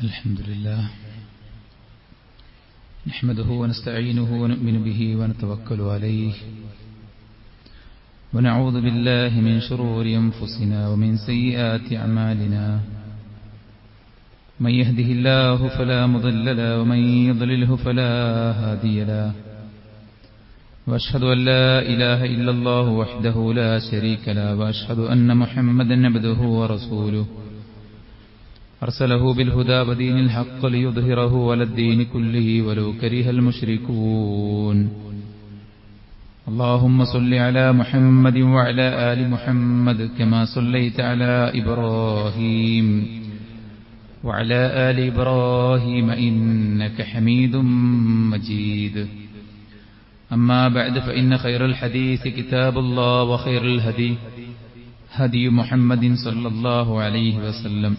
الحمد لله نحمده ونستعينه ونؤمن به ونتوكل عليه ونعوذ بالله من شرور أنفسنا ومن سيئات أعمالنا من يهده الله فلا مضل له ومن يضلله فلا هادي له وأشهد أن لا إله إلا الله وحده لا شريك له وأشهد أن محمدا عبده ورسوله أرسله بالهدى ودين الحق ليظهره على الدين كله ولو كره المشركون اللهم صل على محمد وعلى آل محمد كما صليت على إبراهيم وعلى آل إبراهيم إنك حميد مجيد أما بعد فإن خير الحديث كتاب الله وخير الهدي هدي محمد صلى الله عليه وسلم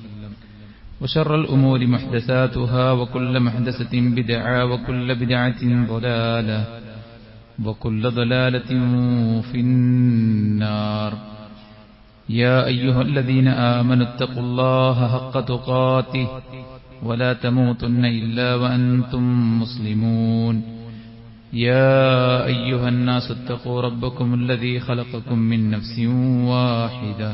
وشر الأمور محدثاتها وكل محدثة بدعة وكل بدعة ضلالة وكل ضلالة في النار يا أيها الذين آمنوا اتقوا الله حق تقاته ولا تموتن إلا وأنتم مسلمون يا أيها الناس اتقوا ربكم الذي خلقكم من نفس واحدة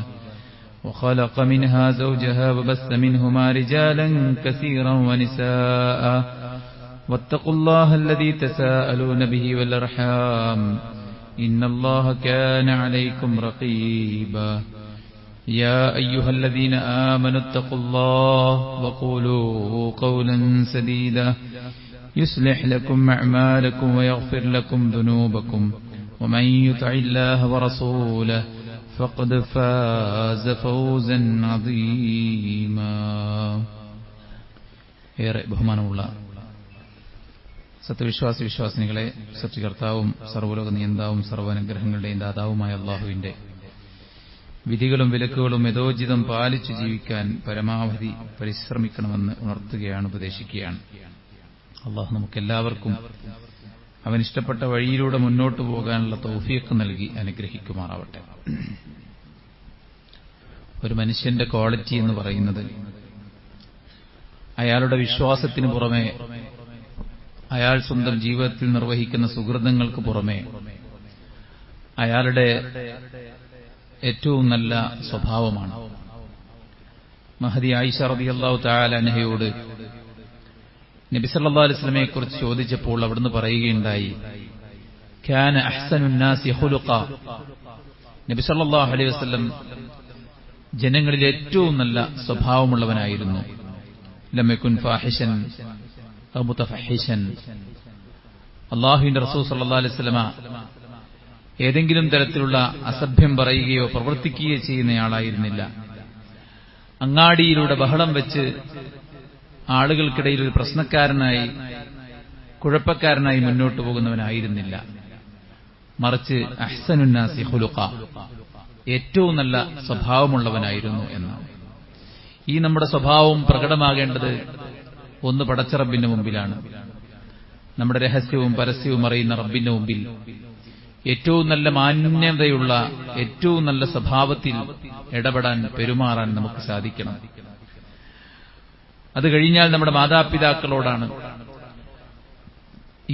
وخلق منها زوجها وبث منهما رجالا كثيرا ونساء واتقوا الله الذي تساءلون به والأرحام إن الله كان عليكم رقيبا يا أيها الذين آمنوا اتقوا الله وقولوا قولا سديدا يصلح لكم أعمالكم ويغفر لكم ذنوبكم ومن يطع الله ورسوله فقد فاز فوزا عظيما ഏറെ ബഹുമാനമുള്ള സത്യവിശ്വാസി വിശ്വാസിനികളെ, സൃഷ്ടികർത്താവും സർവ്വലോക നിയന്താവും സർവ്വനുഗ്രഹങ്ങളുടെയും ദാതാവുമായ അല്ലാഹുവിന്റെ വിധികളും വിലക്കുകളും യഥോചിതം പാലിച്ചു ജീവിക്കാൻ പരമാവധി പരിശ്രമിക്കണമെന്ന് ഉണർത്തുകയാണ്, ഉപദേശിക്കുകയാണ്. അല്ലാഹു നമുക്കെല്ലാവർക്കും അവനിഷ്ടപ്പെട്ട വഴിയിലൂടെ മുന്നോട്ടു പോകാനുള്ള തൗഫീഖ് നൽകി അനുഗ്രഹിക്കുമാറാവട്ടെ. ഒരു മനുഷ്യന്റെ ക്വാളിറ്റി എന്ന് പറയുന്നത് അയാളുടെ വിശ്വാസത്തിന് പുറമെ അയാൾ സ്വന്തം ജീവിതത്തിൽ നിർവഹിക്കുന്ന സുഹൃതങ്ങൾക്ക് പുറമെ അയാളുടെ ഏറ്റവും നല്ല സ്വഭാവമാണ്. മഹദി ആയിഷ റളിയല്ലാഹു തആല അൻഹയോട് നബി സല്ലല്ലാഹു അലൈഹി വസല്ലമയെ കുറിച്ച് ചോദിച്ചപ്പോൾ അവിടുന്ന് പറയുകയുണ്ടായി, കാന അഹ്സനുൻ നാസി ഖുലുഖ, നബി സല്ലല്ലാഹു അലൈഹി വസല്ലം ജനങ്ങളിൽ ഏറ്റവും നല്ല സ്വഭാവമുള്ളവനായിരുന്നു. ലം യകുൻ ഫാഹിഷൻ ഔ മുതഫഹിഷൻ, അല്ലാഹുവിന്റെ റസൂൽ സല്ലല്ലാഹു അലൈഹി വസല്ലമ ഏതെങ്കിലും തരത്തിലുള്ള അസഭ്യം പറയുകയോ പ്രവർത്തിക്കുകയോ ചെയ്യുന്നയാളായിരുന്നില്ല. അങ്ങാടിയിലൂടെ ബഹളം വെച്ച് ആളുകൾക്കിടയിൽ ഒരു പ്രശ്നക്കാരനായി, കുഴപ്പക്കാരനായി മുന്നോട്ടു പോകുന്നവനായിരുന്നില്ല. മറിച്ച് അഹ്സനുന്നാസി ഖുലുഖ, ഏറ്റവും നല്ല സ്വഭാവമുള്ളവനായിരുന്നു എന്നാണ്. ഈ നമ്മുടെ സ്വഭാവം പ്രകടമാകേണ്ടത് ഒന്ന് പടച്ച റബ്ബിന്റെ മുമ്പിലാണ്. നമ്മുടെ രഹസ്യവും പരസ്യവും അറിയുന്ന റബ്ബിന്റെ മുമ്പിൽ ഏറ്റവും നല്ല മാന്യതയുള്ള, ഏറ്റവും നല്ല സ്വഭാവത്തിൽ ഇടപെടാൻ, പെരുമാറാൻ നമുക്ക് സാധിക്കണം. അത് കഴിഞ്ഞാൽ നമ്മുടെ മാതാപിതാക്കളോടാണ്.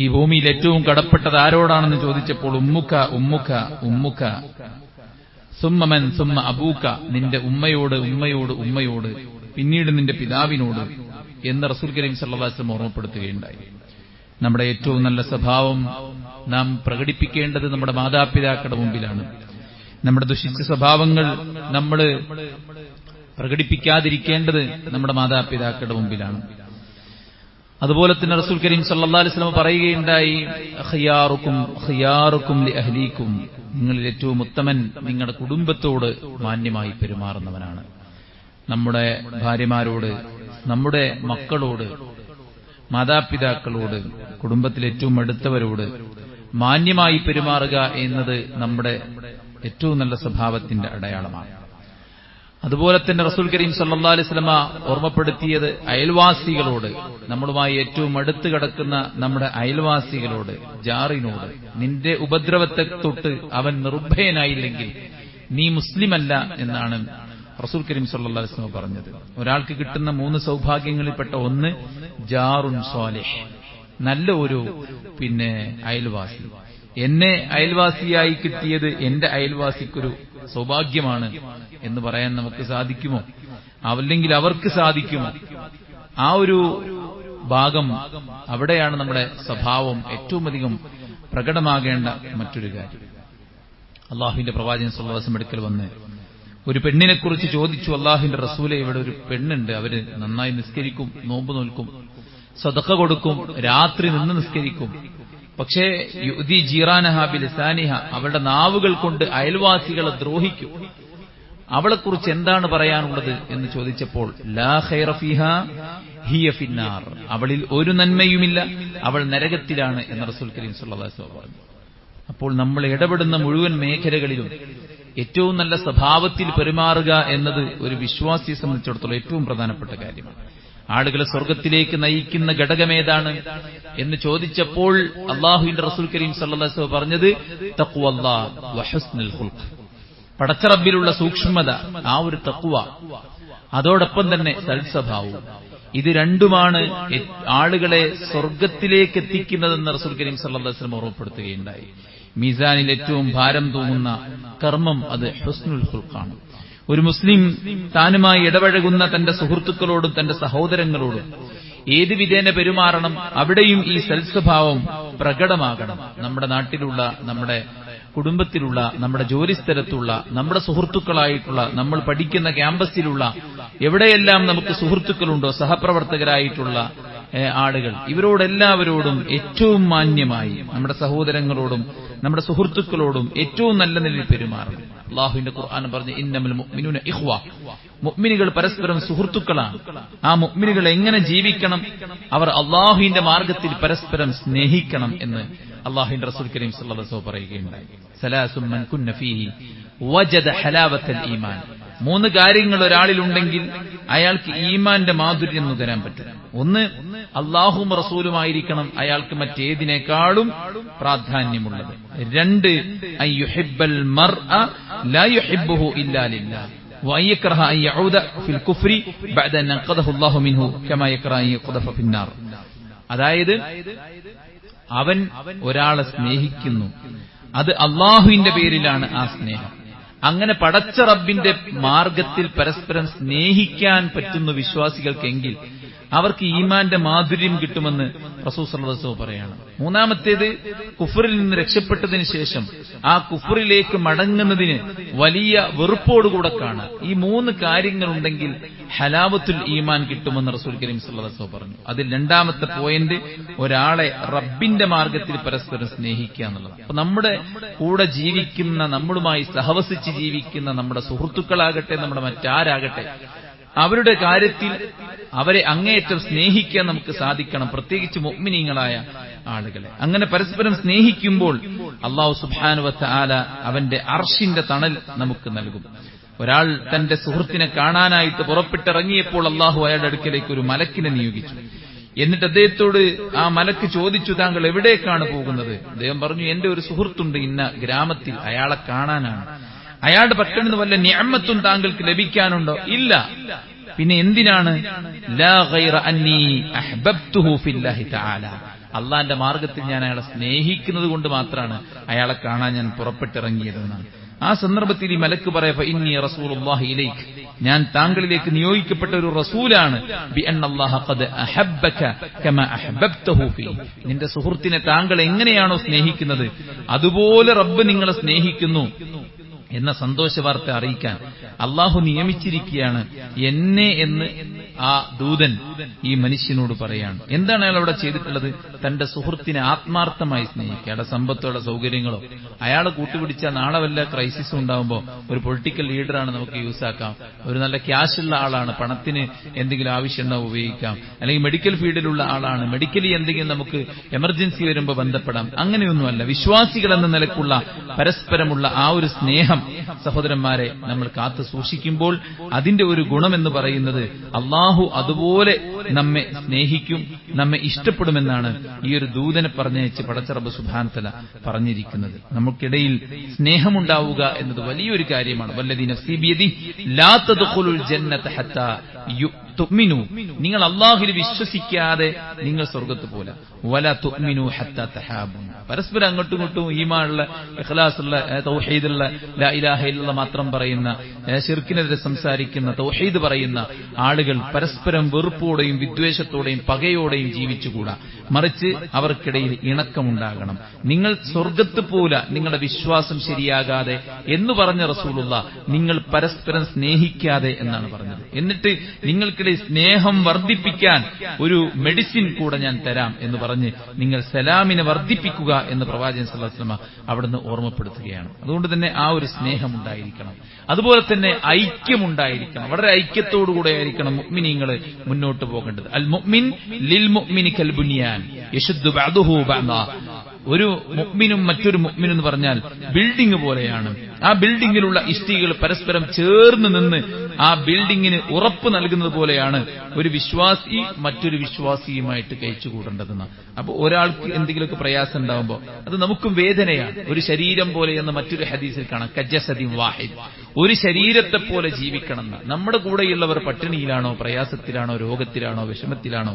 ഈ ഭൂമിയിൽ ഏറ്റവും കടപ്പെട്ടത് ആരോടാണെന്ന് ചോദിച്ചപ്പോൾ ഉമ്മുക്ക ഉമ്മുക്ക ഉമ്മുക്ക സുമ്മമൻ സുമ്മ അബൂക്ക, നിന്റെ ഉമ്മയോട് ഉമ്മയോട് ഉമ്മയോട്, പിന്നീട് നിന്റെ പിതാവിനോട് എന്ന് റസൂൽ കരീം സല്ലല്ലാഹു അലൈഹി വസല്ലം ഓർമ്മപ്പെടുത്തുകയുണ്ടായി. നമ്മുടെ ഏറ്റവും നല്ല സ്വഭാവം നാം പ്രകടിപ്പിക്കേണ്ടത് നമ്മുടെ മാതാപിതാക്കളുടെ മുമ്പിലാണ്. നമ്മുടെ ദുഷിച്ച സ്വഭാവങ്ങൾ നമ്മൾ പ്രകടിപ്പിക്കാതിരിക്കേണ്ടത് നമ്മുടെ മാതാപിതാക്കളുടെ മുമ്പിലാണ്. അതുപോലെ തന്നെ റസൂൽ കരീം സല്ലല്ലാഹു അലൈഹി വസല്ലം പറയുകയുണ്ടായി, ഖിയാറുക്കും ഖിയാറുക്കും ലി അഹ്ലീക്കും, നിങ്ങളിൽ ഏറ്റവും ഉത്തമൻ നിങ്ങളുടെ കുടുംബത്തോട് മാന്യമായി പെരുമാറുന്നവനാണ്. നമ്മുടെ ഭാര്യമാരോട്, നമ്മുടെ മക്കളോട്, മാതാപിതാക്കളോട്, കുടുംബത്തിലെ ഏറ്റവും അടുത്തവരോട് മാന്യമായി പെരുമാറുക എന്നത് നമ്മുടെ ഏറ്റവും നല്ല സ്വഭാവത്തിന്റെ അടയാളമാണ്. അതുപോലെ തന്നെ റസൂൽ കരീം സല്ലല്ലാഹു അലൈഹി വസല്ലമ ഓർമ്മപ്പെടുത്തിയത് അയൽവാസികളോട്, നമ്മളുമായി ഏറ്റവും അടുത്ത് കിടക്കുന്ന നമ്മുടെ അയൽവാസികളോട്, ജാറിനോട്, നിന്റെ ഉപദ്രവത്തെ തൊട്ട് അവൻ നിർഭയനായില്ലെങ്കിൽ നീ മുസ്ലിമല്ല എന്നാണ് റസൂൽ കരീം സല്ലല്ലാഹു അലൈഹി വസല്ലം പറഞ്ഞത്. ഒരാൾക്ക് കിട്ടുന്ന 3 സൗഭാഗ്യങ്ങളിൽപ്പെട്ട ഒന്ന് ജാറുൻ സ്വാലിഹ്, നല്ല ഒരു അയൽവാസി. എന്നെ അയൽവാസിയായി കിട്ടിയത് എന്റെ അയൽവാസിക്കൊരു സൗഭാഗ്യമാണ് എന്ന് പറയാൻ നമുക്ക് സാധിക്കുമോ? അല്ലെങ്കിൽ അവർക്ക് സാധിക്കുമോ? ആ ഒരു ഭാഗം, അവിടെയാണ് നമ്മുടെ സ്വഭാവം ഏറ്റവും അധികം പ്രകടമാകേണ്ട മറ്റൊരു കാര്യം. അള്ളാഹുവിന്റെ പ്രവാചകൻ സല്ലല്ലാഹു അലൈഹി വസല്ലം അടുക്കൽ വന്ന് ഒരു പെണ്ണിനെക്കുറിച്ച് ചോദിച്ചു, അള്ളാഹുവിന്റെ റസൂലെ, ഇവിടെ ഒരു പെണ്ണുണ്ട്, അവര് നന്നായി നിസ്കരിക്കും, നോമ്പ് നോൽക്കും, സദഖ കൊടുക്കും, രാത്രി നിന്ന് നിസ്കരിക്കും, പക്ഷേ യുദി ജീറാനഹ ബിലിസാനിഹ, അവളുടെ നാവുകൾ കൊണ്ട് അയൽവാസികളെ ദ്രോഹിക്കും, അവളെക്കുറിച്ച് എന്താണ് പറയാനുള്ളത് എന്ന് ചോദിച്ചപ്പോൾ ലാ ഖൈറ ഫീഹാ ഹിയ ഫിന്നാർ, അവളിൽ ഒരു നന്മയുമില്ല, അവൾ നരകത്തിലാണ് എന്ന് റസൂൽ കരീം സല്ലല്ലാഹു അലൈഹി വസല്ലം പറഞ്ഞു. അപ്പോൾ നമ്മൾ ഇടപെടുന്ന മുഴുവൻ മേഖലകളിലും ഏറ്റവും നല്ല സ്വഭാവത്തിൽ പെരുമാറുക എന്നത് ഒരു വിശ്വാസിയെ സംബന്ധിച്ചിടത്തോളം ഏറ്റവും പ്രധാനപ്പെട്ട കാര്യമാണ്. ആളുകളെ സ്വർഗത്തിലേക്ക് നയിക്കുന്ന ഘടകമേതാണ് എന്ന് ചോദിച്ചപ്പോൾ അല്ലാഹുവിന്റെ റസൂൽ കരീം സല്ലല്ലാഹു അലൈഹി വസല്ലം പറഞ്ഞത് തഖ്വല്ലാഹ് വഹുസ്നുൽ ഖുൽഖ്, പടച്ചറബിലുള്ള സൂക്ഷ്മത, ആ ഒരു തഖ്വ, അതോടൊപ്പം തന്നെ സൽസ്വഭാവവും. ഇത് രണ്ടുമാണ് ആളുകളെ സ്വർഗത്തിലേക്ക് എത്തിക്കുന്നതെന്ന് റസൂൽ കരീം സല്ലല്ലാഹു അലൈഹി വസല്ലം ഓർമ്മപ്പെടുത്തുകയുണ്ടായി. മീസാനിൽ ഏറ്റവും ഭാരം തൂങ്ങുന്ന കർമ്മം അത് ഹുസ്നുൽ ഖുൽഖാണ്. ഒരു മുസ്ലിം താനുമായി ഇടപഴകുന്ന തന്റെ സുഹൃത്തുക്കളോടും തന്റെ സഹോദരങ്ങളോടും ഏത് വിധേന പെരുമാറണം, അവിടെയും ഈ സൽസ്വഭാവം പ്രകടമാകണം. നമ്മുടെ നാട്ടിലുള്ള, നമ്മുടെ കുടുംബത്തിലുള്ള, നമ്മുടെ ജോലിസ്ഥലത്തുള്ള, നമ്മുടെ സുഹൃത്തുക്കളായിട്ടുള്ള, നമ്മൾ പഠിക്കുന്ന ക്യാമ്പസിലുള്ള, എവിടെയെല്ലാം നമുക്ക് സുഹൃത്തുക്കളുണ്ടോ, സഹപ്രവർത്തകരായിട്ടുള്ള ആളുകൾ, ഇവരോടെല്ലാവരോടും ഏറ്റവും മാന്യമായി, നമ്മുടെ സഹോദരങ്ങളോടും നമ്മുടെ സുഹൃത്തുക്കളോടും ഏറ്റവും നല്ല നിലയിൽ പെരുമാറണം. അല്ലാഹുവിന്റെ ഖുർആൻ പറഞ്ഞു, ഇന്നമൽ മുഅ്മിനൂന ഇഖ്വ, മുഅ്മിനുകൾ പരസ്പരം സുഹൃത്തുക്കളാണ്. ആ മുഅ്മിനുകൾ എങ്ങനെ ജീവിക്കണം? അവർ അല്ലാഹുവിന്റെ മാർഗത്തിൽ പരസ്പരം സ്നേഹിക്കണം എന്ന് അല്ലാഹുവിന്റെ റസൂൽ കരീം സല്ലല്ലാഹു അലൈഹി വസല്ലം പറയുകയുണ്ടായി. സലാസുൻ മൻ കുന്ന ഫീഹി വജദ ഹലാവത്തൽ ഈമാൻ, 3 കാര്യങ്ങൾ ഒരാളിലുണ്ടെങ്കിൽ അയാൾക്ക് ഈമാന്റെ മാധുര്യം നുകരാൻ പറ്റും. ഒന്ന്, അല്ലാഹുവും റസൂലുമായിരിക്കണം അയാൾക്ക് മറ്റേതിനേക്കാളും പ്രാധാന്യമുള്ളത്. 2, അയ്യുഹിബ്ബൽ മർഅ ലാ യുഹിബ്ബുഹു ഇല്ലാ ലില്ലാഹ് വയക്റഹ അൻ യഊദ ഫിൽ കുഫ്രി ബഅദ അൻ ഖദഹു അല്ലാഹു മിൻഹു കമാ യക്റഹ അൻ യഖദഫ ഫിന്നാർ. അതായത് അവൻ ഒരാളെ സ്നേഹിക്കുന്നു, അത് അല്ലാഹുവിന്റെ പേരിലാണ് ആ സ്നേഹം. അങ്ങനെ പടച്ച റബ്ബിന്റെ മാർഗത്തിൽ പരസ്പരം സ്നേഹിക്കാൻ പറ്റുന്ന വിശ്വാസികൾക്കെങ്കിൽ അവർക്ക് ഈമാന്റെ മാധുര്യം കിട്ടുമെന്ന് റസൂൽ സല്ലല്ലാഹു അലൈഹി വസല്ലം പറയാണ്. മൂന്നാമത്തേത്, കുഫറിൽ നിന്ന് രക്ഷപ്പെട്ടതിന് ശേഷം ആ കുഫറിലേക്ക് മടങ്ങുന്നതിന് വലിയ വെറുപ്പോടുകൂടെ കാണാം. ഈ 3 കാര്യങ്ങളുണ്ടെങ്കിൽ ഹലാവത്തുൽ ഈമാൻ കിട്ടുമെന്ന് റസൂൽ കരീം സല്ലല്ലാഹു അലൈഹി വസല്ലം പറഞ്ഞു. അതിൽ 2ാമത്തെ പോയിന്റ്, ഒരാളെ റബ്ബിന്റെ മാർഗത്തിൽ പരസ്പരം സ്നേഹിക്കുക എന്നുള്ളത്. അപ്പൊ നമ്മുടെ കൂടെ ജീവിക്കുന്ന, നമ്മളുമായി സഹവസിച്ച് ജീവിക്കുന്ന നമ്മുടെ സുഹൃത്തുക്കളാകട്ടെ, നമ്മുടെ മറ്റാരാകട്ടെ, അവരുടെ കാര്യത്തിൽ അവരെ അങ്ങേയറ്റം സ്നേഹിക്കാൻ നമുക്ക് സാധിക്കണം, പ്രത്യേകിച്ച് മുഅ്മിനീങ്ങളായ ആളുകളെ. അങ്ങനെ പരസ്പരം സ്നേഹിക്കുമ്പോൾ അല്ലാഹു സുബ്ഹാനഹു വ തആല അവന്റെ അർശിന്റെ തണൽ നമുക്ക് നൽകും. ഒരാൾ തന്റെ സുഹൃത്തിനെ കാണാനായിട്ട് പുറപ്പെട്ടിറങ്ങിയപ്പോൾ അല്ലാഹു അയാളുടെ അടുക്കലേക്ക് ഒരു മലക്കിനെ നിയോഗിച്ചു. എന്നിട്ട് അദ്ദേഹത്തോട് ആ മലക്ക് ചോദിച്ചു, താങ്കൾ എവിടേക്കാണ് പോകുന്നത്? അദ്ദേഹം പറഞ്ഞു, എന്റെ ഒരു സുഹൃത്തുണ്ട് ഇന്ന ഗ്രാമത്തിൽ, അയാളെ കാണാനാണ്. അയാളുടെ പക്കൽ നിന്ന് വല്ല നിഅമത്തും താങ്കൾക്ക് ലഭിക്കാനുണ്ടോ? ഇല്ല. പിന്നെ എന്തിനാണ്? ലാ ഗൈറ അന്നീ അഹ്ബബ്തുഹു ഫില്ലാഹി തആല, അള്ളാന്റെ മാർഗത്തിൽ ഞാൻ അയാളെ സ്നേഹിക്കുന്നത് കൊണ്ട് മാത്രമാണ് അയാളെ കാണാൻ ഞാൻ പുറപ്പെട്ടിറങ്ങിയതെന്നാണ്. ആ സന്ദർഭത്തിൽ ഈ മലക്ക് പറയാ, ഫഇന്നീ റസൂലുള്ളാഹി ഇലൈക്, ഞാൻ താങ്കളിലേക്ക് നിയോഗിക്കപ്പെട്ട ഒരു റസൂലാണ്. ബിഅന്നല്ലാഹ ഖദ് അഹബ്ബക കമാ അഹ്ബബ്തഹു ഫീ, നിന്റെ സുഹൃത്തിനെ താങ്കൾ എങ്ങനെയാണോ സ്നേഹിക്കുന്നത് അതുപോലെ റബ്ബ് നിങ്ങളെ സ്നേഹിക്കുന്നു എന്ന സന്തോഷ വാർത്ത അറിയിക്കാൻ അള്ളാഹു നിയമിച്ചിരിക്കുകയാണ് എന്നെ എന്ന് ആ ദൂതൻ ഈ മനുഷ്യനോട് പറയാണ്. എന്താണ് അയാൾ അവിടെ ചെയ്തിട്ടുള്ളത്? തന്റെ സുഹൃത്തിനെ ആത്മാർത്ഥമായി സ്നേഹിക്കുക. അയാളുടെ സമ്പത്തോടെ സൗകര്യങ്ങളോ അയാൾ കൂട്ടുപിടിച്ചാൽ നാളെ വല്ല ക്രൈസിസും ഉണ്ടാകുമ്പോൾ ഒരു പൊളിറ്റിക്കൽ ലീഡറാണ്, നമുക്ക് യൂസ് ആക്കാം. ഒരു നല്ല ക്യാഷുള്ള ആളാണ്, പണത്തിന് എന്തെങ്കിലും ആവശ്യമുണ്ടാവും ഉപയോഗിക്കാം. അല്ലെങ്കിൽ മെഡിക്കൽ ഫീൽഡിലുള്ള ആളാണ്, മെഡിക്കലി എന്തെങ്കിലും നമുക്ക് എമർജൻസി വരുമ്പോൾ ബന്ധപ്പെടാം. അങ്ങനെയൊന്നുമല്ല. വിശ്വാസികൾ എന്ന നിലക്കുള്ള പരസ്പരമുള്ള ആ ഒരു സ്നേഹം സഹോദരന്മാരെ നമ്മൾ കാത്തു സൂക്ഷിക്കുമ്പോൾ അതിന്റെ ഒരു ഗുണമെന്ന് പറയുന്നത് അള്ളാഹു അതുപോലെ നമ്മെ സ്നേഹിക്കും, നമ്മെ ഇഷ്ടപ്പെടുമെന്നാണ് ഈ ഒരു ദൂതനെ പറഞ്ഞയച്ച് പടച്ച റബ്ബ് സുബ്ഹാനഹു വ തആല പറഞ്ഞിരിക്കുന്നത്. നമുക്കിടയിൽ സ്നേഹമുണ്ടാവുക എന്നത് വലിയൊരു കാര്യമാണ്. വല്ലദീ നഫ്സി ബിയദിഹി ലാ തദ്ഖുലുൽ ജന്നത ഹത്താ തുഅ്മിനു, നിങ്ങൾ അല്ലാഹുവിൽ വിശ്വസിക്കാതെ നിങ്ങൾ സ്വർഗ്ഗത്തിൽ പോല. വല തുഅ്മിനു ഹത്താ തഹാബു, പരസ്പരം അങ്ങോട്ടും ഇങ്ങോട്ടും ഈമാനുള്ള ഇഖ്ലാസുള്ള തൗഹീദുള്ള ലാ ഇലാഹ ഇല്ലല്ലാഹ് മാത്രം പറയുന്ന, ശിർക്കിനെതിരെ സംസാരിക്കുന്ന, തൗഹീദ് പറയുന്ന ആളുകൾ പരസ്പരം വെറുപ്പോടെയും വിദ്വേഷത്തോടെയും പകയോടെയും ജീവിച്ചുകൂടാ. മറിച്ച് അവർക്കിടയിൽ ഇണക്കമുണ്ടാകണം. നിങ്ങൾ സ്വർഗ്ഗത്ത് പോല നിങ്ങളുടെ വിശ്വാസം ശരിയാകാതെ എന്ന് പറഞ്ഞ റസൂലുള്ളാഹ് നിങ്ങൾ പരസ്പരം സ്നേഹിക്കാതെ എന്നാണ് പറഞ്ഞത്. എന്നിട്ട് നിങ്ങൾക്കിടയിൽ സ്നേഹം വർദ്ധിപ്പിക്കാൻ ഒരു മെഡിസിൻ കൂടെ ഞാൻ തരാം എന്ന് പറഞ്ഞ് നിങ്ങൾ സലാമിനെ വർദ്ധിപ്പിക്കുക എന്ന് പ്രവാചകൻ സല്ലല്ലാഹു അലൈഹി വസല്ലം അവിടുന്ന് ഓർമ്മപ്പെടുത്തുകയാണ്. അതുകൊണ്ട് തന്നെ ആ ഒരു സ്നേഹം ഉണ്ടായിരിക്കണം. അതുപോലെ തന്നെ ഐക്യമുണ്ടായിരിക്കണം. വളരെ ഐക്യത്തോടുകൂടെ ആയിരിക്കണം മുഅ്മിനീങ്ങൾ മുന്നോട്ട് പോകേണ്ടത്. അൽ മുഅ്മിൻ ലിൽ മുഅ്മിനി കൽ ബുനിയാൻ യശുദ്ദു ബഅദുഹു ബഅദാ. ഒരു മുഅ്മിനും മറ്റൊരു മുഅ്മിനും എന്ന് പറഞ്ഞാൽ ബിൽഡിംഗ് പോലെയാണ്. ആ ബിൽഡിംഗിലുള്ള ഇഷ്ടികകൾ പരസ്പരം ചേർന്ന് നിന്ന് ആ ബിൽഡിംഗിന് ഉറപ്പ് നൽകുന്നത് പോലെയാണ് ഒരു വിശ്വാസി മറ്റൊരു വിശ്വാസിയുമായിട്ട് കഴിച്ചുകൂടേണ്ടതെന്ന്. അപ്പോൾ ഒരാൾക്ക് എന്തെങ്കിലുമൊക്കെ പ്രയാസം ഉണ്ടാകുമ്പോൾ അത് നമുക്കും വേദനയാണ്. ഒരു ശരീരം പോലെ എന്ന് മറ്റൊരു ഹദീസിൽ കാണാം, കജസദിൻ വാഹിദ്, ഒരു ശരീരത്തെ പോലെ ജീവിക്കണമെന്ന്. നമ്മുടെ കൂടെയുള്ളവർ പട്ടിണിയിലാണോ, പ്രയാസത്തിലാണോ, രോഗത്തിലാണോ, വിഷമത്തിലാണോ,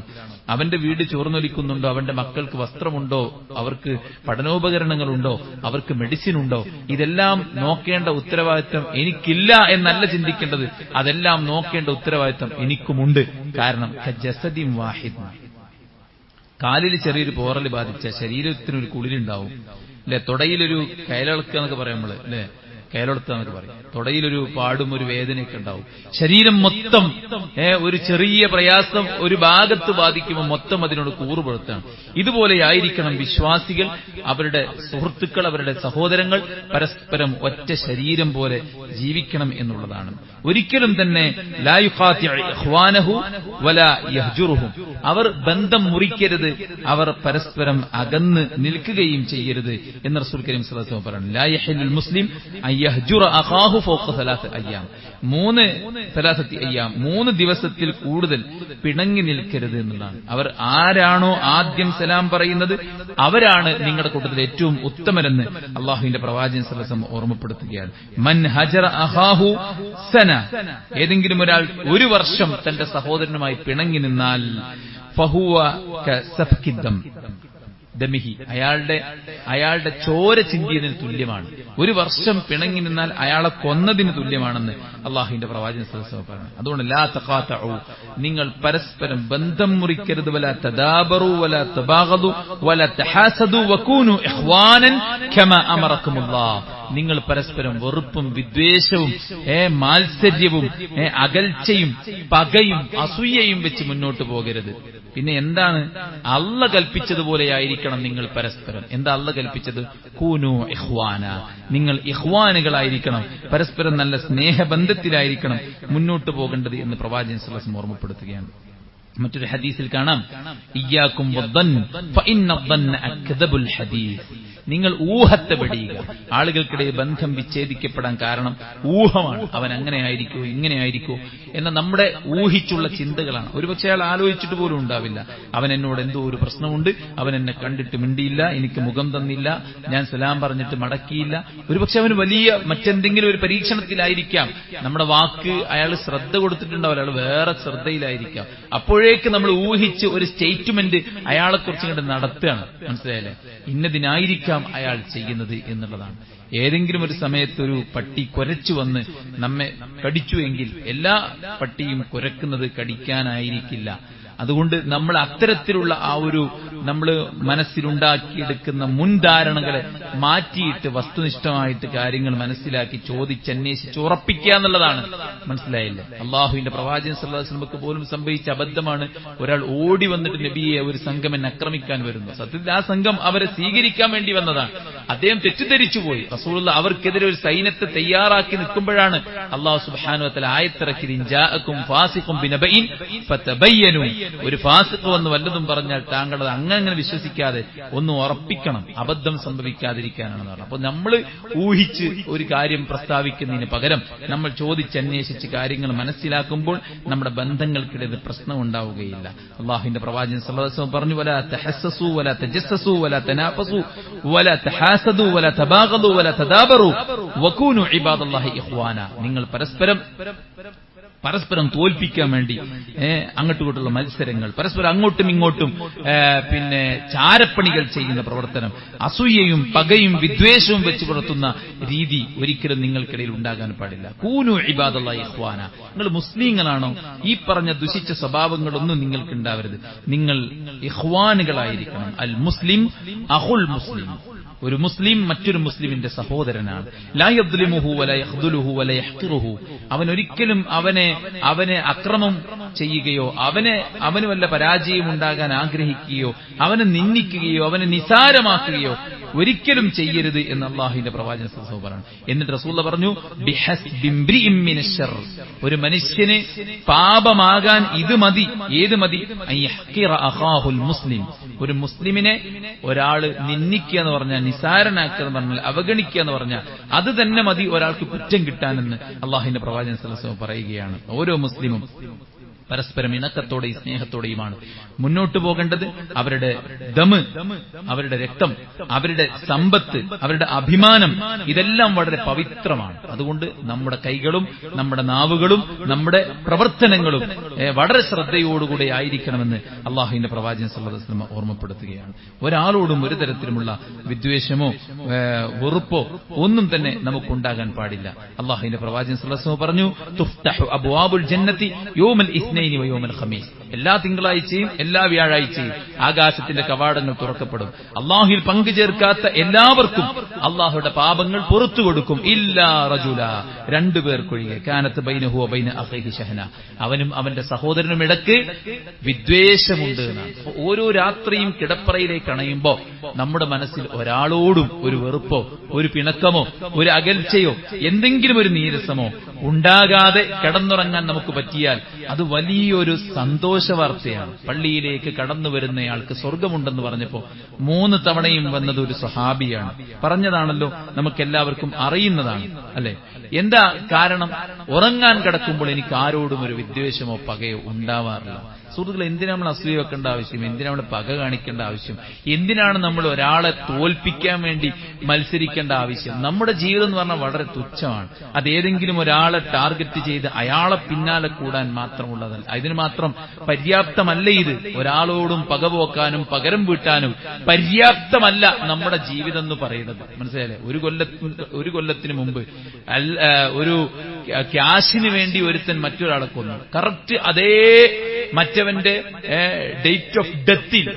അവന്റെ വീട് ചോർന്നൊലിക്കുന്നുണ്ടോ, അവന്റെ മക്കൾക്ക് വസ്ത്രമുണ്ടോ, അവർക്ക് പഠനോപകരണങ്ങളുണ്ടോ, അവർക്ക് മെഡിസിൻ ഉണ്ടോ, ഇതെല്ലാം നോക്കേണ്ട ഉത്തരവാദിത്വം എനിക്കില്ല എന്നല്ല ചിന്തിക്കേണ്ടത്. അതെല്ലാം നോക്കേണ്ട ഉത്തരവാദിത്വം എനിക്കുമുണ്ട്. കാരണം ജസദിൻ വാഹിദ്, കാലിൽ ചെറിയൊരു പോറൽ ബാധിച്ച ശരീരത്തിനൊരു കുളിരുണ്ടാവും അല്ലെ, തൊടയിലൊരു കയലിളക്കുക എന്നൊക്കെ പറയുമ്പോൾ അല്ലെ, കയലെടുത്ത എന്നൊക്കെ പറയും, തൊടയിലൊരു പാടും ഒരു വേദനയൊക്കെ ഉണ്ടാവും. ശരീരം മൊത്തം ഒരു ചെറിയ പ്രയാസം ഒരു ഭാഗത്ത് ബാധിക്കുമ്പോൾ മൊത്തം അതിനോട് കൂറുപുറത്താണ്. ഇതുപോലെയായിരിക്കണം വിശ്വാസികൾ, അവരുടെ സുഹൃത്തുക്കൾ, അവരുടെ സഹോദരങ്ങൾ പരസ്പരം ഒറ്റ ശരീരം പോലെ ജീവിക്കണം എന്നുള്ളതാണ്. ഒരിക്കലും തന്നെ ലാ യുഖാതിഉ ഇഖ്വാനഹു വലാ യഹ്ജുറുഹും, അവർ ബന്ധം മുറിക്കരുത്, അവർ പരസ്പരം അകന്ന് നിൽക്കുകയും ചെയ്യരുത് എന്ന് റസൂൽ കരീം സ്വല്ലല്ലാഹു അലൈഹി വസല്ലം പറഞ്ഞു. ലാ യഹില്ലുൽ മുസ്ലിം അയ്യഹ്ജുറ അഖാഹു ഫൗഖ സലാസ അയ്യാം, 3 ദിവസത്തിൽ കൂടുതൽ പിണങ്ങി നിൽക്കരുത് എന്നതാണ്. അവർ ആരാണോ ആദ്യം സലാം പറയുന്നത് അവരാണ് നിങ്ങളുടെ കൂട്ടത്തിൽ ഏറ്റവും ഉത്തമരെന്ന് അള്ളാഹുവിന്റെ പ്രവാചകൻ സ്വല്ലല്ലാഹു അലൈഹി വസല്ലം ഓർമ്മപ്പെടുത്തുകയാണ്. മൻ ഹജറ അഖാഹു സന, ഏതെങ്കിലും ഒരാൾ 1 വർഷം തന്റെ സഹോദരനുമായി പിണങ്ങി നിന്നാൽ ഫഹുവ കസഫ്കി ദമിഹി, അയാളുടെ ചോര ചിന്തിയതിന് തുല്യമാണ്. 1 വർഷം പിണങ്ങി നിന്നാൽ അയാളെ കൊന്നതിന് തുല്യമാണെന്ന് അള്ളാഹുവിന്റെ പ്രവാചകൻ സ്വല്ലല്ലാഹു അലൈഹി വസല്ലം പറഞ്ഞു. അതുകൊണ്ട് ലാ തഖാതഉ, നിങ്ങൾ പരസ്പരം ബന്ധം മുറിക്കരുത്. വലാ തദാബറു വലാ തബാഗദു വലാ തഹാസദു വകൂനു ഇഖ്വാനൻ കമാ അമറകുമുല്ലാഹ്, നിങ്ങൾ പരസ്പരം വെറുപ്പും വിദ്വേഷവും മാത്സര്യവും അകൽച്ചയും പകയും അസൂയയും വെച്ച് മുന്നോട്ട് പോകരുത്. പിന്നെ എന്താണ് അള്ള കൽപ്പിച്ചതുപോലെയായിരിക്കണം നിങ്ങൾ പരസ്പരം. എന്താ അള്ള കൽപ്പിച്ചത്? കൂനു ഇഖ്വാന, നിങ്ങൾ ഇഖ്വാനുകളായിരിക്കണം, പരസ്പരം നല്ല സ്നേഹബന്ധത്തിലായിരിക്കണം മുന്നോട്ട് പോകേണ്ടത് എന്ന് പ്രവാചകൻ സ്വല്ലല്ലാഹു അലൈഹി വസല്ലം ഓർമ്മപ്പെടുത്തുകയാണ്. മറ്റൊരു ഹദീസിൽ കാണാം, ഇയ്യാകും വദ്ദൻ ഫഇന്ന അദ്ദന്ന അക്ദബുൽ ഹദീസ്, നിങ്ങൾ ഊഹത്തെ വെടിയുക. ആളുകൾക്കിടയിൽ ബന്ധം വിച്ഛേദിക്കപ്പെടാൻ കാരണം ഊഹമാണ്. അവൻ അങ്ങനെ ആയിരിക്കോ ഇങ്ങനെ ആയിരിക്കോ എന്ന നമ്മുടെ ഊഹിച്ചുള്ള ചിന്തകളാണ്. ഒരുപക്ഷെ അയാൾ ആലോചിച്ചിട്ട് പോലും ഉണ്ടാവില്ല, അവൻ എന്നോട് എന്തോ ഒരു പ്രശ്നമുണ്ട്, അവൻ എന്നെ കണ്ടിട്ട് മിണ്ടിയില്ല, എനിക്ക് മുഖം തന്നില്ല, ഞാൻ സലാം പറഞ്ഞിട്ട് മടക്കിയില്ല. ഒരുപക്ഷെ അവന് വലിയ മറ്റെന്തെങ്കിലും ഒരു പരീക്ഷണത്തിലായിരിക്കാം. നമ്മുടെ വാക്ക് അയാൾ ശ്രദ്ധ കൊടുത്തിട്ടുണ്ടാവില്ല, അയാൾ വേറെ ശ്രദ്ധയിലായിരിക്കാം. അപ്പോഴേക്ക് നമ്മൾ ഊഹിച്ച് ഒരു സ്റ്റേറ്റ്മെന്റ് അയാളെക്കുറിച്ച് ഇങ്ങോട്ട് നടത്തുകയാണ്. മനസ്സിലായല്ലേ? ഇന്നതിനായിരിക്കാം അയാൾ ചെയ്യുന്നത് എന്നുള്ളതാണ്. ഏതെങ്കിലും ഒരു സമയത്ത് ഒരു പട്ടി കുരച്ചു വന്ന് നമ്മെ കടിച്ചു എങ്കിൽ എല്ലാ പട്ടിയും കുരക്കുന്നത് കടിക്കാനായിരിക്കില്ല. അതുകൊണ്ട് നമ്മൾ അത്തരത്തിലുള്ള ആ ഒരു നമ്മൾ മനസ്സിലുണ്ടാക്കിയെടുക്കുന്ന മുൻധാരണകളെ മാറ്റിയിട്ട് വസ്തുനിഷ്ഠമായിട്ട് കാര്യങ്ങൾ മനസ്സിലാക്കി ചോദിച്ചന്വേഷിച്ച് ഉറപ്പിക്കുക എന്നുള്ളതാണ്. മനസ്സിലായില്ലേ? അള്ളാഹുവിന്റെ പ്രവാചകൻ സല്ലല്ലാഹു അലൈഹി വസല്ലമക്ക് പോലും സംഭവിച്ച അബദ്ധമാണ്. ഒരാൾ ഓടി വന്നിട്ട് നബിയെ ഒരു സംഘം എന്നെ ആക്രമിക്കാൻ വരുന്നു. സത്യത്തിൽ ആ സംഘം അവരെ സ്വീകരിക്കാൻ വേണ്ടി വന്നതാണ്. അദ്ദേഹം തെറ്റിദ്ധരിച്ചു പോയി. റസൂലുള്ളാഹി അവർക്കെതിരെ ഒരു സൈന്യത്തെ തയ്യാറാക്കി നിൽക്കുമ്പോഴാണ് അള്ളാഹു സുബ്ഹാനഹു വ തആല ആയത്തിറക്കി, ഇൻ ജാഅകും ഫാസിഖും ബിനബഇൻ ഫതബയ്യനു ഒരു ഫാസിഖ് വന്ന് വല്ലതും പറഞ്ഞാൽ താങ്കൾ അത് അങ്ങനെ വിശ്വസിക്കാതെ ഒന്ന് ഉറപ്പിക്കണം, അബദ്ധം സംഭവിക്കാതിരിക്കാനാണെന്ന് പറഞ്ഞു. അപ്പോൾ നമ്മൾ ഊഹിച്ച് ഒരു കാര്യം പ്രസ്താവിക്കുന്നതിന് പകരം നമ്മൾ ചോദിച്ചന്വേഷിച്ച് കാര്യങ്ങൾ മനസ്സിലാക്കുമ്പോൾ നമ്മുടെ ബന്ധങ്ങൾക്കിടയിൽ പ്രശ്നം ഉണ്ടാവുകയില്ല. അള്ളാഹുവിന്റെ പ്രവാചകൻ സല്ലല്ലാഹു അലൈഹി വസല്ലം പറഞ്ഞു, വലാ തഹസ്സസു വലാ തജസ്സസു വലാ തനാഫസു വലാ തഹാസദു വലാ തബാഗദു വലാ തദാബറു വകൂനു ഇബാദല്ലാഹി ഇഖ്വാന. നിങ്ങൾ പരസ്പരം തോൽപ്പിക്കാൻ വേണ്ടി അങ്ങോട്ടും മത്സരങ്ങൾ, പരസ്പരം അങ്ങോട്ടും ഇങ്ങോട്ടും ചാരപ്പണികൾ ചെയ്യുന്ന പ്രവർത്തനം, അസൂയയും പകയും വിദ്വേഷവും വെച്ച് പുലർത്തുന്ന രീതി ഒരിക്കലും നിങ്ങൾക്കിടയിൽ ഉണ്ടാകാൻ പാടില്ല. കൂനു ഇബാദല്ലാഹി ഇഖ്വാന. നിങ്ങൾ മുസ്ലിങ്ങളാണോ? ഈ പറഞ്ഞ ദുഷിച്ച സ്വഭാവങ്ങളൊന്നും നിങ്ങൾക്ക് ഉണ്ടാവരുത്. നിങ്ങൾ ഇഖ്വാനുകളായിരിക്കണം. അൽ മുസ്ലിം അഖുൽ മുസ്ലിം. ഒരു മുസ്ലിം മറ്റൊരു മുസ്ലിമിന്റെ സഹോദരനാണ്. ലാ യദ്ലിമുഹു വലാ യഖ്ദുലുഹു വലാ യഹ്ഖിറുഹു. അവൻ ഒരിക്കലും അവനെ അക്രമം ചെയ്യുകയോ അവന് വല്ല പരാജയം ഉണ്ടാകാൻ ആഗ്രഹിക്കുകയോ അവനെ നിന്ദിക്കുകയോ അവനെ നിസാരമാക്കുകയോ ഒരിക്കലും ചെയ്യരുത് എന്ന് അള്ളാഹുവിന്റെ പ്രവാചകൻ സല്ലല്ലാഹു അലൈഹി വസല്ലം പറഞ്ഞു. എന്നിട്ട് റസൂൽ പറഞ്ഞു, ബിഹസ്ബിംബ്രിഇം മിനശ്ശർ. ഒരു മനുഷ്യന് പാപമാകാൻ ഇത് മതി. ഏത് മതി? അയ്യഹ്ഖിറ അഖാഹുൽ മുസ്ലിം. ഒരു മുസ്ലിമിനെ ഒരാള് നിന്ദിക്കുക എന്ന് പറഞ്ഞാൽ, നിസാരനാക്കുക എന്ന് പറഞ്ഞാൽ, അവഗണിക്കുക എന്ന് പറഞ്ഞാൽ അത് തന്നെ മതി ഒരാൾക്ക് കുറ്റം കിട്ടാനെന്ന് അള്ളാഹുവിന്റെ പ്രവാചകൻ സല്ലല്ലാഹു അലൈഹി വസല്ലം പറയുകയാണ്. ഓരോ മുസ്ലിമും പരസ്പരം ഇണക്കത്തോടെയും സ്നേഹത്തോടെയുമാണ് മുന്നോട്ടു പോകേണ്ടത്. അവരുടെ ദമ്, അവരുടെ രക്തം, അവരുടെ സമ്പത്ത്, അവരുടെ അഭിമാനം ഇതെല്ലാം വളരെ പവിത്രമാണ്. അതുകൊണ്ട് നമ്മുടെ കൈകളും നമ്മുടെ നാവുകളും നമ്മുടെ പ്രവർത്തനങ്ങളും വളരെ ശ്രദ്ധയോടുകൂടെ ആയിരിക്കണമെന്ന് അള്ളാഹുവിന്റെ പ്രവാചകൻ സല്ലല്ലാഹു അലൈഹി വസല്ലം ഓർമ്മപ്പെടുത്തുകയാണ്. ഒരാളോടും ഒരു തരത്തിലുമുള്ള വിദ്വേഷമോ വെറുപ്പോ ഒന്നും തന്നെ നമുക്കുണ്ടാകാൻ പാടില്ല. അള്ളാഹുവിന്റെ പ്രവാചകൻ സല്ലല്ലാഹു അലൈഹി വസല്ലം പറഞ്ഞു, തുഫ്തഹു അബ്വാബുൽ ജന്നതി യൗമൽ ഇസ്നൈനി വയൗമൽ ഖമീസ്. എല്ലാ തിങ്കളാഴ്ചയും എല്ലാ വ്യാഴാഴ്ചയും ആകാശത്തിന്റെ കവാടങ്ങൾ തുറക്കപ്പെടും. അള്ളാഹുവിൽ പങ്കുചേർക്കാത്ത എല്ലാവർക്കും അള്ളാഹുയുടെ പാപങ്ങൾ പുറത്തു കൊടുക്കും. ഇല്ലാ റജുല, രണ്ടുപേർക്കൊഴികെ. കാനത്ത് ബൈനഹു വബൈന അഖീഹി ശഹന. അവനും അവന്റെ സഹോദരനും ഇടയ്ക്ക് വിദ്വേഷമുണ്ട് എന്നാണ്. ഓരോ രാത്രിയും കിടപ്പറയിലേക്ക് അണയുമ്പോ നമ്മുടെ മനസ്സിൽ ഒരാളോടും ഒരു വെറുപ്പോ ഒരു പിണക്കമോ ഒരു അകൽച്ചയോ എന്തെങ്കിലും ഒരു നീരസമോ ഉണ്ടാകാതെ കിടന്നുറങ്ങാൻ നമുക്ക് പറ്റിയാൽ അത് വലിയൊരു സന്തോഷ വാർത്തയാണ്. പള്ളിയിലേക്ക് കടന്നു വരുന്നയാൾക്ക് സ്വർഗമുണ്ടെന്ന് പറഞ്ഞപ്പോ 3 തവണയും വന്നത് ഒരു സ്വഹാബിയാണ്. പറഞ്ഞതാണല്ലോ, നമുക്കെല്ലാവർക്കും അറിയുന്നതാണ് അല്ലെ. എന്താ കാരണം? ഉറങ്ങാൻ കിടക്കുമ്പോൾ എനിക്ക് ആരോടും ഒരു വിദ്വേഷമോ പകയോ ഉണ്ടാവാറില്ല. സുഹൃത്തുക്കളെ, എന്തിനാണ് നമ്മൾ അസൂയ വെക്കേണ്ട ആവശ്യം? എന്തിനാണ് നമ്മൾ പക കാണിക്കേണ്ട ആവശ്യം? എന്തിനാണ് നമ്മൾ ഒരാളെ തോൽപ്പിക്കാൻ വേണ്ടി മത്സരിക്കേണ്ട ആവശ്യം? നമ്മുടെ ജീവിതം എന്ന് പറഞ്ഞാൽ വളരെ തുച്ഛമാണ്. അതേതെങ്കിലും ഒരാളെ ടാർഗറ്റ് ചെയ്ത് അയാളെ പിന്നാലെ കൂടാൻ മാത്രമുള്ളതല്ല. ഇതിന് മാത്രം പര്യാപ്തമല്ല ഇത്. ഒരാളോടും പകപോക്കാനും പകരം വീട്ടാനും പര്യാപ്തമല്ല നമ്മുടെ ജീവിതം എന്ന് പറയുന്നത്. മനസ്സിലായില്ലേ? ഒരു കൊല്ലത്തിന് മുമ്പ് ഒരു ക്യാഷിന് വേണ്ടി ഒരുത്തൻ മറ്റൊരാളെ കൊന്നു. കറക്റ്റ് അതേ മറ്റവന്റെ ഡേറ്റ് ഓഫ് ഡെത്തിൽ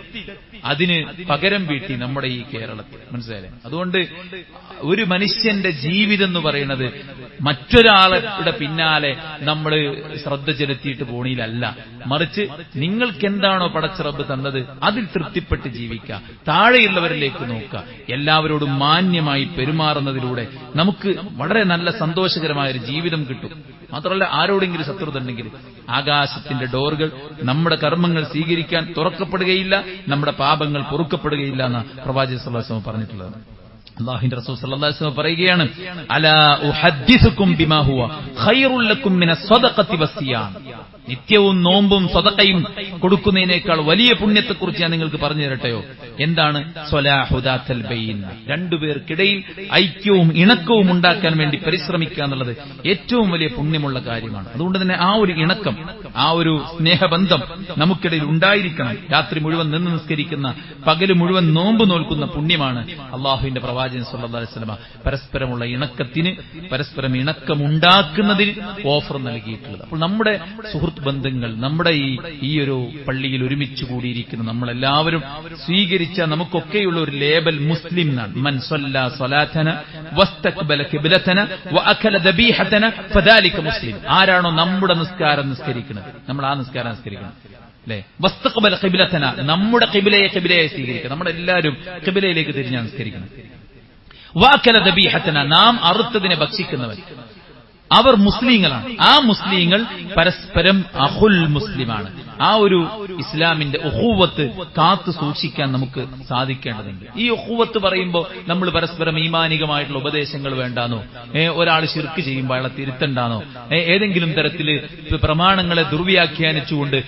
അതിന് പകരം വീട്ടി നമ്മുടെ ഈ കേരളത്തിൽ. മനസ്സിലായില്ലേ? അതുകൊണ്ട് ഒരു മനുഷ്യന്റെ ജീവിതം എന്ന് പറയുന്നത് മറ്റൊരാളുടെ പിന്നാലെ നമ്മൾ ശ്രദ്ധ ചെലുത്തിയിട്ട് പോണിയിലല്ല. മറിച്ച് നിങ്ങൾക്ക് എന്താണോ പടച്ച റബ്ബ് തന്നത് അതിൽ തൃപ്തിപ്പെട്ട് ജീവിക്കുക. താഴെയുള്ളവരിലേക്ക് നോക്കുക. എല്ലാവരോടും മാന്യമായി പെരുമാറുന്നതിലൂടെ നമുക്ക് വളരെ നല്ല സന്തോഷകരമായൊരു ജീവിതം കിട്ടും. മാത്രമല്ല, ആരോടെങ്കിലും ശത്രുത ഉണ്ടെങ്കിൽ ആകാശത്തിന്റെ ഡോറുകൾ നമ്മുടെ കർമ്മങ്ങൾ സ്വീകരിക്കാൻ തുറക്കപ്പെടുകയില്ല, നമ്മുടെ പാപങ്ങൾ പൊറുക്കപ്പെടുകയില്ല എന്ന് പ്രവാചകൻ സല്ലല്ലാഹു അലൈഹി വസല്ലം പറഞ്ഞിട്ടുള്ളത്. അല്ലാഹുവിന്റെ റസൂൽ സല്ലല്ലാഹു അലൈഹി വസല്ലം പറയുകയാണ്, അലാ ഉഹദ്ദിസുകും ബിമാ ഹുവ ഖൈറുൽ ലക്കും മിനസ് സദഖത്തി വസ്സിയാം. നിത്യവും നോമ്പും സദഖയും കൊടുക്കുന്നതിനേക്കാൾ വലിയ പുണ്യത്തെക്കുറിച്ച് ഞാൻ നിങ്ങൾക്ക് പറഞ്ഞു തരട്ടെയോ? എന്താണ്? സ്വലാഹു ദാത്തൽ ബൈൻ. രണ്ടുപേർക്കിടയിൽ ഐക്യവും ഇണക്കവും ഉണ്ടാക്കാൻ വേണ്ടി പരിശ്രമിക്കുക എന്നുള്ളത് ഏറ്റവും വലിയ പുണ്യമുള്ള കാര്യമാണ്. അതുകൊണ്ട് തന്നെ ആ ഒരു ഇണക്കം, ആ ഒരു സ്നേഹബന്ധം നമുക്കിടയിൽ ഉണ്ടായിരിക്കണം. രാത്രി മുഴുവൻ നിന്ന് നിസ്കരിക്കുന്ന, പകല് മുഴുവൻ നോമ്പ് നോൽക്കുന്ന പുണ്യമാണ് അള്ളാഹുവിന്റെ പ്രവാചകൻ സല്ലല്ലാഹു അലൈഹി വസല്ലം പരസ്പരമുള്ള ഇണക്കത്തിന്, പരസ്പരം ഇണക്കമുണ്ടാക്കുന്നതിന് ഓഫർ നൽകിയിട്ടുള്ളത്. അപ്പോൾ നമ്മുടെ സുഹൃത്ത് ബന്ധങ്ങൾ, നമ്മുടെ ഈ ഒരു പള്ളിയിൽ ഒരുമിച്ച് കൂടിയിരിക്കുന്ന നമ്മളെല്ലാവരും സ്വീകരിച്ച നമുക്കൊക്കെയുള്ള ഒരു ലേബൽ മുസ്ലിം എന്നാണ്. മൻ സ്വല്ലാ സ്വലാത്തന വസ്തഖ്ബല ഖിബ്ലതന വഅകല ദബീഹതന ഫദാലിക മുസ്ലിം. ആരാണോ നമ്മുടെ നിസ്കാരം നിസ്കരിക്കുന്നത്, നമ്മൾ ആ നിസ്കാരം നിസ്കരിക്കണം അല്ലെ. വസ്തഖ്ബല ഖിബ്ലതന, നമ്മുടെ ഖിബ്ലയെ സ്വീകരിക്കുക. നമ്മളെല്ലാവരും ഖിബ്ലയിലേക്ക് തിരിഞ്ഞാണ് നിസ്കരിക്കണം. വഅകല ദബീഹതന, നാം അറുത്തതിനെ ഭക്ഷിക്കുന്നവൻ. അവർ മുസ്ലിങ്ങളാണ്. ആ മുസ്ലിങ്ങൾ പരസ്പരം അഹുൽ മുസ്ലിമാണ്. ആ ഒരു ഇസ്ലാമിന്റെ ഉഖൂവത്ത് കാത്തു സൂക്ഷിക്കാൻ നമുക്ക് സാധിക്കേണ്ടതുണ്ട്. ഈ ഉഖൂവത്ത് പറയുമ്പോൾ നമ്മൾ പരസ്പരം ഈമാനികമായിട്ടുള്ള ഉപദേശങ്ങൾ വേണ്ടാന്നോ, ഒരാൾ ശിർക്ക് ചെയ്യുമ്പോൾ അയാളെ തിരുത്തണ്ടാന്നോ, ഏതെങ്കിലും തരത്തിൽ പ്രമാണങ്ങളെ ദുർവ്യാഖ്യാനിച്ചുകൊണ്ട്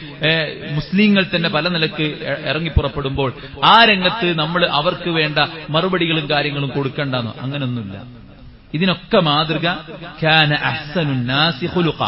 മുസ്ലിങ്ങൾ തന്നെ പല നിലക്ക് ഇറങ്ങിപ്പുറപ്പെടുമ്പോൾ ആ രംഗത്ത് നമ്മൾ അവർക്ക് വേണ്ട മറുപടികളും കാര്യങ്ങളും കൊടുക്കണ്ടാന്നോ, അങ്ങനൊന്നുമില്ല. ഇതിനൊക്കെ മാതൃക കാന അഹ്സനുൻ നാസി ഖുലുഖ,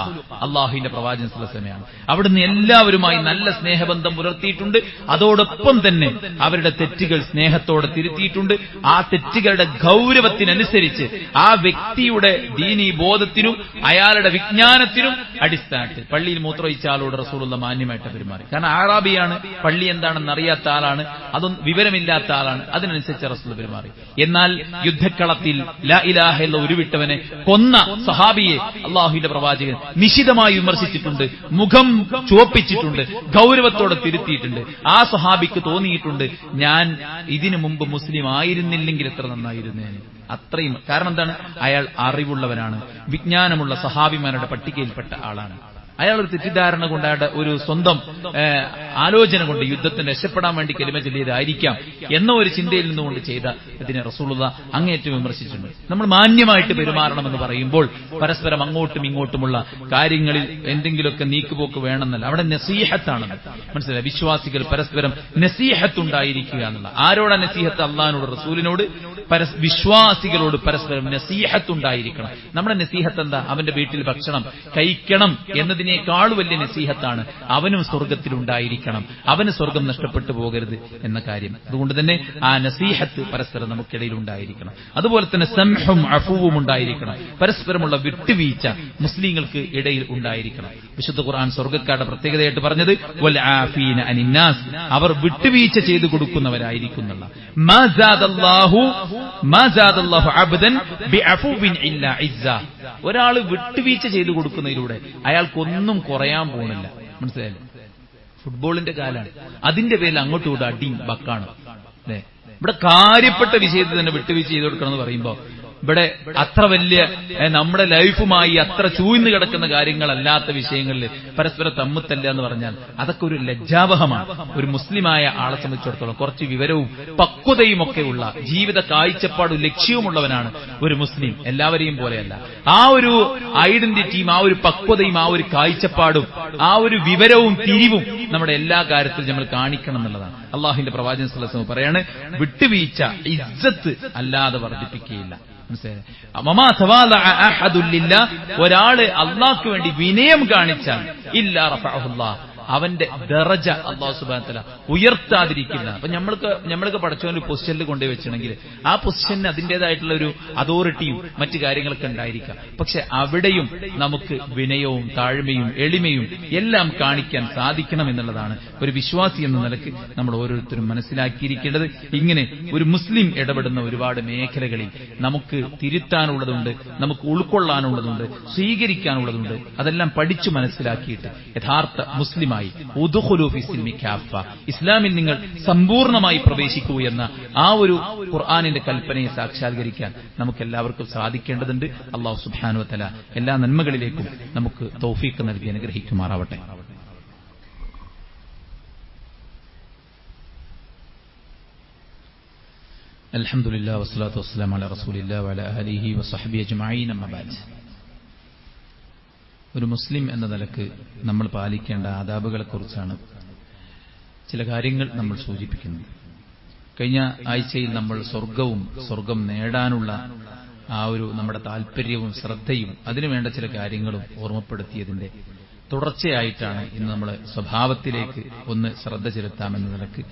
അല്ലാഹുവിന്റെ പ്രവാചകൻ സ്വല്ലല്ലാഹു അലൈഹി വസല്ലം. അവിടുന്ന് എല്ലാവരുമായി നല്ല സ്നേഹബന്ധം പുലർത്തിയിട്ടുണ്ട്. അതോടൊപ്പം തന്നെ അവരുടെ തെറ്റുകൾ സ്നേഹത്തോടെ തിരുത്തിയിട്ടുണ്ട്. ആ തെറ്റുകളുടെ ഗൗരവത്തിനനുസരിച്ച് ആ വ്യക്തിയുടെ ദീനീ ബോധത്തിനും അയാളുടെ വിജ്ഞാനത്തിനും അടിസ്ഥാനത്തിൽ പള്ളിയിൽ മൂത്രമൊഴിച്ച ആളോട് റസൂലുള്ള മാന്യമായിട്ട് പെരുമാറി. കാരണം ആറാബിയാണ്, പള്ളി എന്താണെന്ന് അറിയാത്ത ആളാണ്, അതൊന്നും വിവരമില്ലാത്ത ആളാണ്. അതിനനുസരിച്ച് റസൂൽ പെരുമാറി. എന്നാൽ യുദ്ധക്കളത്തിൽ ലാ ഇലാഹ ഉരുവിട്ടവനെ കൊന്ന സഹാബിയെ അള്ളാഹുവിന്റെ പ്രവാചകൻ നിശിതമായി വിമർശിച്ചിട്ടുണ്ട്, മുഖം ചുവപ്പിച്ചിട്ടുണ്ട്, ഗൗരവത്തോടെ തിരുത്തിയിട്ടുണ്ട്. ആ സഹാബിക്ക് തോന്നിയിട്ടുണ്ട്, ഞാൻ ഇതിനു മുമ്പ് മുസ്ലിം ആയിരുന്നില്ലെങ്കിൽ എത്ര നന്നായിരുന്നേനെ. അത്രയും. കാരണം എന്താണ്? അയാൾ അറിവുള്ളവനാണ്, വിജ്ഞാനമുള്ള സഹാബിമാരുടെ പട്ടികയിൽപ്പെട്ട ആളാണ്. അയാളൊരു തെറ്റിദ്ധാരണ കൊണ്ട്, അയാളുടെ ഒരു സ്വന്തം ആലോചന കൊണ്ട് യുദ്ധത്തിന് രക്ഷപ്പെടാൻ വേണ്ടി കലിമ ചൊല്ലിയതായിരിക്കാം എന്ന ഒരു ചിന്തയിൽ നിന്നുകൊണ്ട് ചെയ്ത ഇതിനെ റസൂലുള്ളാഹി അങ്ങേയറ്റം വിമർശിച്ചിട്ടുണ്ട്. നമ്മൾ മാന്യമായിട്ട് പെരുമാറണമെന്ന് പറയുമ്പോൾ പരസ്പരം അങ്ങോട്ടും ഇങ്ങോട്ടുമുള്ള കാര്യങ്ങളിൽ എന്തെങ്കിലുമൊക്കെ നീക്കുപോക്ക് വേണമെന്നല്ല, അവിടെ നസീഹത്താണ്. മനസ്സിലായി? വിശ്വാസികൾ പരസ്പരം നസീഹത്തുണ്ടായിരിക്കുക എന്നുള്ള. ആരോടാ നസീഹത്ത്? അള്ളാഹിനോട്, റസൂലിനോട്, വിശ്വാസികളോട് പരസ്പരം നസീഹത്തുണ്ടായിരിക്കണം. നമ്മുടെ നസീഹത്ത് എന്താ? അവന്റെ വീട്ടിൽ ഭക്ഷണം കഴിക്കണം എന്നതിനേക്കാൾ വലിയ നസീഹത്താണ് അവനും സ്വർഗത്തിലുണ്ടായിരിക്കണം, അവന് സ്വർഗം നഷ്ടപ്പെട്ടു പോകരുത് എന്ന കാര്യം. അതുകൊണ്ട് തന്നെ ആ നസീഹത്ത് പരസ്പരം നമുക്കിടയിൽ ഉണ്ടായിരിക്കണം. അതുപോലെ തന്നെ സംഹും അഫൂവും ഉണ്ടായിരിക്കണം. പരസ്പരമുള്ള വിട്ടുവീഴ്ച മുസ്ലിങ്ങൾക്ക് ഇടയിൽ ഉണ്ടായിരിക്കണം. വിശുദ്ധ ഖുർആൻ സ്വർഗ്ഗക്കാരുടെ പ്രത്യേകതയായിട്ട് പറഞ്ഞത് വൽ ആഫീന അനിന്നാസ്, അവർ വിട്ടുവീഴ്ച ചെയ്തു കൊടുക്കുന്നവരായിരിക്കുന്നുള്ള. മാ സാദല്ലാഹു അബ്ദൻ ബിഅഫുവിൻ ഇല്ലാ ഇസ്സ. ഒരാൾ വിട്ടുവീഴ്ച ചെയ്തു കൊടുക്കുന്നതിലൂടെ അയാൾക്കൊന്നും കുറയാൻ പോകുന്നില്ല. മനസ്സിലായില്ലേ? ഫുട്ബോളിന്റെ കാലാണ്, അതിന്റെ പേരിൽ അങ്ങോട്ടും ഇങ്ങോട്ടും അടിയും ബക്കാണ്. അല്ലെ? ഇവിടെ കാര്യപ്പെട്ട വിഷയത്തിൽ തന്നെ വിട്ടുവീഴ്ച ചെയ്തു കൊടുക്കണം എന്ന് പറയുമ്പോ ഇവിടെ അത്ര വലിയ നമ്മുടെ ലൈഫുമായി അത്ര ചൂഴ്ന്നു കിടക്കുന്ന കാര്യങ്ങളല്ലാത്ത വിഷയങ്ങളിൽ പരസ്പരം തമ്മിത്തല്ല എന്ന് പറഞ്ഞാൽ അതൊക്കെ ഒരു ലജ്ജാവഹമാണ്. ഒരു മുസ്ലിമായ ആളെ സംബന്ധിച്ചിടത്തോളം കുറച്ച് വിവരവും പക്വതയും ഒക്കെയുള്ള ജീവിത കാഴ്ചപ്പാടും ലക്ഷ്യവുമുള്ളവനാണ് ഒരു മുസ്ലിം. എല്ലാവരെയും പോലെയല്ല. ആ ഒരു ഐഡന്റിറ്റിയും ആ ഒരു പക്വതയും ആ ഒരു കാഴ്ചപ്പാടും ആ ഒരു വിവരവും തിരിവും നമ്മുടെ എല്ലാ കാര്യത്തിലും നമ്മൾ കാണിക്കണം എന്നുള്ളതാണ്. അള്ളാഹുവിന്റെ പ്രവാചകൻ സ്വല്ലല്ലാഹു അലൈഹി വസല്ലം പറയാണ്, വിട്ടുവീഴ്ച ഇസ്സത്ത് അല്ലാതെ വർദ്ധിപ്പിക്കുകയില്ല. ഒരാള് അള്ളാഹ്ക്ക് വേണ്ടി വിനയം കാണിച്ചാൽ ഇല്ലാ റഫഅഹുല്ലാഹ്, അവന്റെ ദറജ അല്ലാഹു സുബ്ഹാനഹു വ തആല ഉയർത്താതിരിക്കില്ല. അപ്പൊ നമ്മൾക്ക് പടച്ചവൻ ഒരു പൊസിഷനിൽ കൊണ്ടുപോയി വെച്ചിട്ടുണ്ടെങ്കിൽ ആ പൊസിഷന് അതിന്റേതായിട്ടുള്ള ഒരു അതോറിറ്റിയും മറ്റു കാര്യങ്ങളൊക്കെ ഉണ്ടായിരിക്കാം. പക്ഷെ അവിടെയും നമുക്ക് വിനയവും താഴ്മയും എളിമയും എല്ലാം കാണിക്കാൻ സാധിക്കണം എന്നുള്ളതാണ് ഒരു വിശ്വാസി എന്ന നിലക്ക് നമ്മൾ ഓരോരുത്തരും മനസ്സിലാക്കിയിരിക്കേണ്ടത്. ഇങ്ങനെ ഒരു മുസ്ലിം ഇടപെടുന്ന ഒരുപാട് മേഖലകളിൽ നമുക്ക് തിരുത്താനുള്ളതുണ്ട്, നമുക്ക് ഉൾക്കൊള്ളാനുള്ളതുണ്ട്, സ്വീകരിക്കാനുള്ളതുണ്ട്. അതെല്ലാം പഠിച്ചു മനസ്സിലാക്കിയിട്ട് യഥാർത്ഥ മുസ്ലിം ഇസ്ലാമിൽ നിങ്ങൾ സമ്പൂർണമായി പ്രവേശിക്കൂ എന്ന ആ ഒരു ഖുർആനിന്റെ കൽപ്പനയെ സാക്ഷാത്കരിക്കാൻ നമുക്ക് എല്ലാവർക്കും സാധിക്കേണ്ടതുണ്ട്. അല്ലാഹു സുബ്ഹാനഹു വ തആല എല്ലാ നന്മകളിലേക്കും നമുക്ക് തൗഫീഖ് നൽകി അനുഗ്രഹിക്കുമാറാവട്ടെ. അൽഹംദുലില്ലാഹി വസ്സലാത്തു വസ്സലാമു അലാ റസൂലില്ലാഹി വഅലാ ആലിഹി വസഹ്ബിഹി അജ്മഈൻ. അമ്മാ ബഅദ്. ഒരു മുസ്ലിം എന്ന നിലക്ക് നമ്മൾ പാലിക്കേണ്ട ആദാബുകളെക്കുറിച്ചാണ് ചില കാര്യങ്ങൾ നമ്മൾ സൂചിപ്പിക്കുന്നത്. കഴിഞ്ഞ ആഴ്ചയിൽ നമ്മൾ സ്വർഗം നേടാനുള്ള ആ ഒരു നമ്മുടെ താല്പര്യവും ശ്രദ്ധയും അതിനുവേണ്ട ചില കാര്യങ്ങളും ഓർമ്മപ്പെടുത്തിയതിന്റെ തുടർച്ചയായിട്ടാണ് ഇന്ന് നമ്മൾ സ്വഭാവത്തിലേക്ക് ഒന്ന് ശ്രദ്ധ ചെലുത്താമെന്ന നിലക്ക്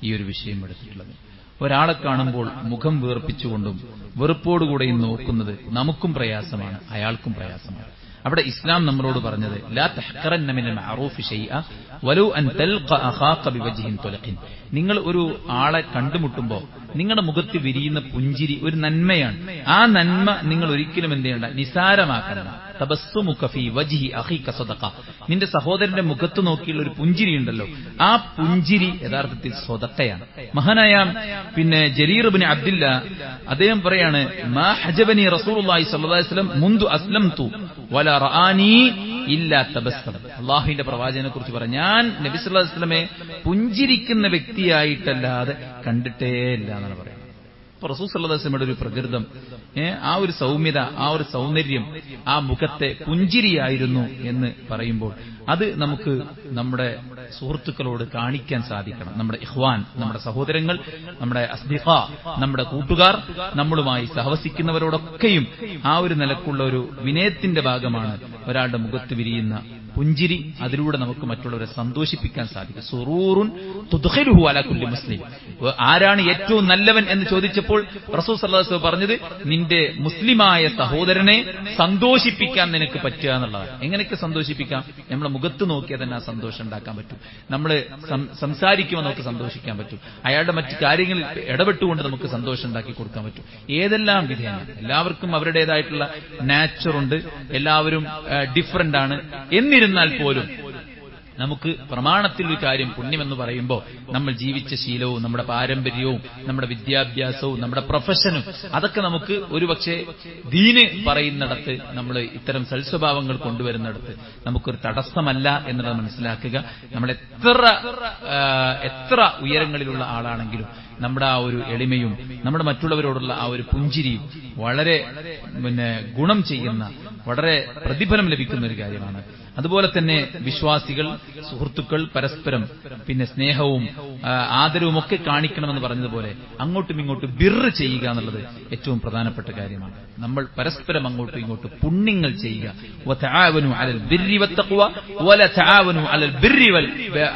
ഈ ഒരു വിഷയം എടുത്തിട്ടുള്ളത്. ഒരാളെ കാണുമ്പോൾ മുഖം വീർപ്പിച്ചുകൊണ്ടും വെറുപ്പോടുകൂടെയും നോക്കുന്നത് നമുക്കും പ്രയാസമാണ്, അയാൾക്കും പ്രയാസമാണ്. അവിടെ ഇസ്ലാം നമ്മളോട് പറഞ്ഞത് ലാ തഹ്ഖറന്ന മിനൽ മഅറൂഫി ശൈഅ വലൗ അൻ തൽഖ അഖാക ബിവജ്ഹിൻ തുലഖിൻ. നിങ്ങൾ ഒരു ആളെ കണ്ടുമുട്ടുമ്പോൾ നിങ്ങളുടെ മുഖത്ത് വിരിയുന്ന പുഞ്ചിരി ഒരു നന്മയാണ്. ആ നന്മ നിങ്ങൾ ഒരിക്കലും എന്ത് ചെയ്യണ്ട, നിസാരമാക്കണ്ട. തബസ്സുമുക ഫീ വജ്ഹി അഖീക സദഖ. നിന്റെ സഹോദരന്റെ മുഖത്ത് നോക്കിയുള്ള ഒരു പുഞ്ചിരി ഉണ്ടല്ലോ, ആ പുഞ്ചിരി യഥാർത്ഥത്തിൽ സദഖയാണ്. മഹാനായ ജരീർ ഇബ്നു അബ്ദില്ല അദ്ദേഹം പറയാണ്, മാ ഹജബനി റസൂലുള്ളാഹി സ്വല്ലല്ലാഹു അലൈഹി വസല്ലം മുൻദു അസ്ലംതു വലാ റആനി ഇല്ലാ തബസ്സം. അല്ലാഹുവിന്റെ പ്രവാചകനെ കുറിച്ച് പറഞ്ഞു, ഞാൻ നബി സല്ലല്ലാഹു അലൈഹി വസല്ലമയെ പുഞ്ചിരിക്കുന്ന വ്യക്തിയായിട്ടല്ലാതെ കണ്ടിട്ടേ ഇല്ല എന്നാണ് പറയുന്നത്. അപ്പൊ റസൂൽ സല്ലല്ലാഹു അലൈഹി വസല്ലമയുടെ ഒരു പ്രകൃതം, ആ ഒരു സൗമ്യത, ആ ഒരു സൗന്ദര്യം, ആ മുഖത്തെ പുഞ്ചിരിയായിരുന്നു എന്ന് പറയുമ്പോൾ അത് നമുക്ക് നമ്മുടെ സുഹൃത്തുക്കളോട് കാണിക്കാൻ സാധിക്കണം. നമ്മുടെ ഇഖ്വാൻ, നമ്മുടെ സഹോദരങ്ങൾ, നമ്മുടെ അസ്ദിഖ, നമ്മുടെ കൂട്ടുകാർ, നമ്മളുമായി സഹവസിക്കുന്നവരോടൊക്കെയും ആ ഒരു നിലക്കുള്ള ഒരു വിനയത്തിന്റെ ഭാഗമാണ് ഒരാളുടെ മുഖത്ത് വിരിയുന്ന പുഞ്ചിരി. അതിലൂടെ നമുക്ക് മറ്റുള്ളവരെ സന്തോഷിപ്പിക്കാൻ സാധിക്കും. സുറൂറുൻ തുദ്ഖിലുഹു അലാ കുല്ലി മുസ്ലിം. ആരാണ് ഏറ്റവും നല്ലവൻ എന്ന് ചോദിച്ചപ്പോൾ റസൂൽ സല്ലല്ലാഹു അലൈഹി വസല്ലം പറഞ്ഞത്, നിന്റെ മുസ്ലിമായ സഹോദരനെ സന്തോഷിപ്പിക്കാൻ നിനക്ക് പറ്റുക എന്നുള്ളതാണ്. എങ്ങനെയൊക്കെ സന്തോഷിപ്പിക്കാം? നമ്മളെ മുഖത്ത് നോക്കിയാൽ തന്നെ ആ സന്തോഷം ഉണ്ടാക്കാൻ പറ്റും. നമ്മൾ സംസാരിക്കുമ്പോൾ നമുക്ക് സന്തോഷിക്കാൻ പറ്റും. അയാളുടെ മറ്റു കാര്യങ്ങളിൽ ഇടപെട്ടുകൊണ്ട് നമുക്ക് സന്തോഷം ഉണ്ടാക്കി കൊടുക്കാൻ പറ്റും. ഏതെല്ലാം വിധേന. എല്ലാവർക്കും അവരുടേതായിട്ടുള്ള നാച്ചറുണ്ട്, എല്ലാവരും ഡിഫറന്റ് ആണ്. എന്നിരുന്നാൽ പോലും നമുക്ക് പ്രമാണത്തിൽ ഒരു കാര്യം, പുണ്യമെന്ന് പറയുമ്പോൾ നമ്മൾ ജീവിച്ച ശീലവും നമ്മുടെ പാരമ്പര്യവും നമ്മുടെ വിദ്യാഭ്യാസവും നമ്മുടെ പ്രൊഫഷനും അതൊക്കെ നമുക്ക് ഒരുപക്ഷെ ദീന് പറയുന്നിടത്ത്, നമ്മൾ ഇത്തരം സൽസ്വഭാവങ്ങൾ കൊണ്ടുവരുന്നിടത്ത് നമുക്കൊരു തടസ്സമല്ല എന്നുള്ളത് മനസ്സിലാക്കുക. നമ്മൾ എത്ര ഉയരങ്ങളിലുള്ള ആളാണെങ്കിലും നമ്മുടെ ആ ഒരു എളിമയും നമ്മുടെ മറ്റുള്ളവരോടുള്ള ആ ഒരു പുഞ്ചിരിയും വളരെ ഗുണം ചെയ്യുന്ന, വളരെ പ്രതിഫലം ലഭിക്കുന്ന ഒരു കാര്യമാണ്. അതുപോലെ തന്നെ വിശ്വാസികൾ, സുഹൃത്തുക്കൾ പരസ്പരം സ്നേഹവും ആദരവും ഒക്കെ കാണിക്കണമെന്ന് പറഞ്ഞതുപോലെ അങ്ങോട്ടും ഇങ്ങോട്ടും ബിർറ് ചെയ്യുക എന്നുള്ളത് ഏറ്റവും പ്രധാനപ്പെട്ട കാര്യമാണ്. നമ്മൾ പരസ്പരം അങ്ങോട്ടും ഇങ്ങോട്ടും പുണ്യങ്ങൾ ചെയ്യുക. വതആവനു അലൽ ബിർരി വത്തഖ്വ വല തആവനു അലൽ ബിർരി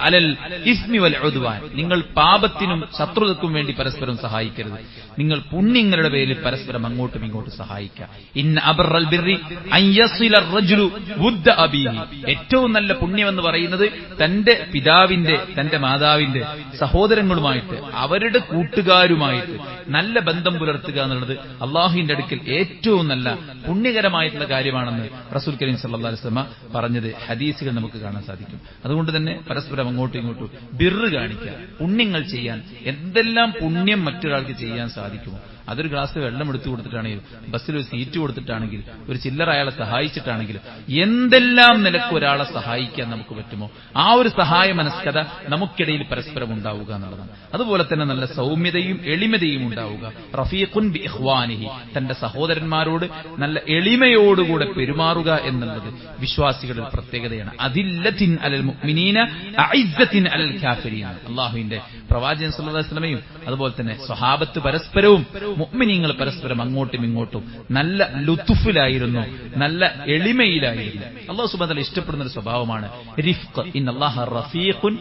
അലൽ ഇസ്മി വൽ ഉദ്വാൻ. നിങ്ങൾ പാപത്തിനും ശത്രുതക്കും വേണ്ടി പരസ്പരം സഹായിക്കരുത്. നിങ്ങൾ പുണ്യങ്ങളുടെ പേരിൽ പരസ്പരം അങ്ങോട്ടും ഇങ്ങോട്ടും സഹായിക്കുക. ഇന്ന അബറൽ ബിർരി അൻ യസില അർറജുലു വുദ്ദ അബീഹി. ഏറ്റവും നല്ല പുണ്യമെന്ന് പറയുന്നത് തന്റെ പിതാവിന്റെ, തന്റെ മാതാവിന്റെ സഹോദരങ്ങളുമായിട്ട്, അവരുടെ കൂട്ടുകാരുമായിട്ട് നല്ല ബന്ധം പുലർത്തുക എന്നുള്ളത് അള്ളാഹുവിന്റെ അടുക്കൽ ഏറ്റവും നല്ല പുണ്യകരമായിട്ടുള്ള കാര്യമാണെന്ന് റസൂൽ കരീം സല്ലല്ലാഹു അലൈഹി വസല്ലം പറഞ്ഞത് ഹദീസുകൾ നമുക്ക് കാണാൻ സാധിക്കും. അതുകൊണ്ട് തന്നെ പരസ്പരം അങ്ങോട്ടും ഇങ്ങോട്ടും ബിർറ് കാണിക്കുക, പുണ്യങ്ങൾ ചെയ്യാൻ. എന്തെല്ലാം പുണ്യം മറ്റൊരാൾക്ക് ചെയ്യാൻ സാധിക്കുമോ, അതൊരു ഗ്ലാസ് വെള്ളം എടുത്തു കൊടുത്തിട്ടാണെങ്കിലും, ബസ്സിൽ ഒരു സീറ്റ് കൊടുത്തിട്ടാണെങ്കിലും, ഒരു ചില്ലറ അയാളെ സഹായിച്ചിട്ടാണെങ്കിലും, എന്തെല്ലാം നിലക്ക് ഒരാളെ സഹായിക്കാൻ നമുക്ക് പറ്റുമോ ആ ഒരു സഹായ മനസ്കത നമുക്കിടയിൽ പരസ്പരം ഉണ്ടാവുക എന്നുള്ളതാണ്. അതുപോലെ തന്നെ നല്ല സൗമ്യതയും എളിമതയും ഉണ്ടാവുക. റഫീഖുൻ ബി ഇഖ്വാനിഹി, തന്റെ സഹോദരന്മാരോട് നല്ല എളിമയോടുകൂടെ പെരുമാറുക എന്നുള്ളത് വിശ്വാസികളുടെ പ്രത്യേകതയാണ്. അദില്ലത്തിൻ അലൽ മുഅ്മിനീന അഇസ്സത്തിൻ അലൽ കാഫിരീന. അല്ലാഹുവിന്റെ പ്രവാചകൻ സല്ലല്ലാഹു അലൈഹി വസല്ലമയും അതുപോലെ തന്നെ സ്വഹാബത്ത് പരസ്പരവും മുഅ്മിനീങ്ങൾ പരസ്പരം അങ്ങോട്ടും ഇങ്ങോട്ടും നല്ല ലുത്ഫിലായിരുന്നു, നല്ല എളിമയിലായിരുന്നു. അല്ലാഹു സുബ്ഹാനഹു വ തആല ഇഷ്ടപ്പെടുന്ന ഒരു സ്വഭാവമാണ് റിഫ്ഖ്. ഇന്നല്ലാഹ റഫീഖുൻ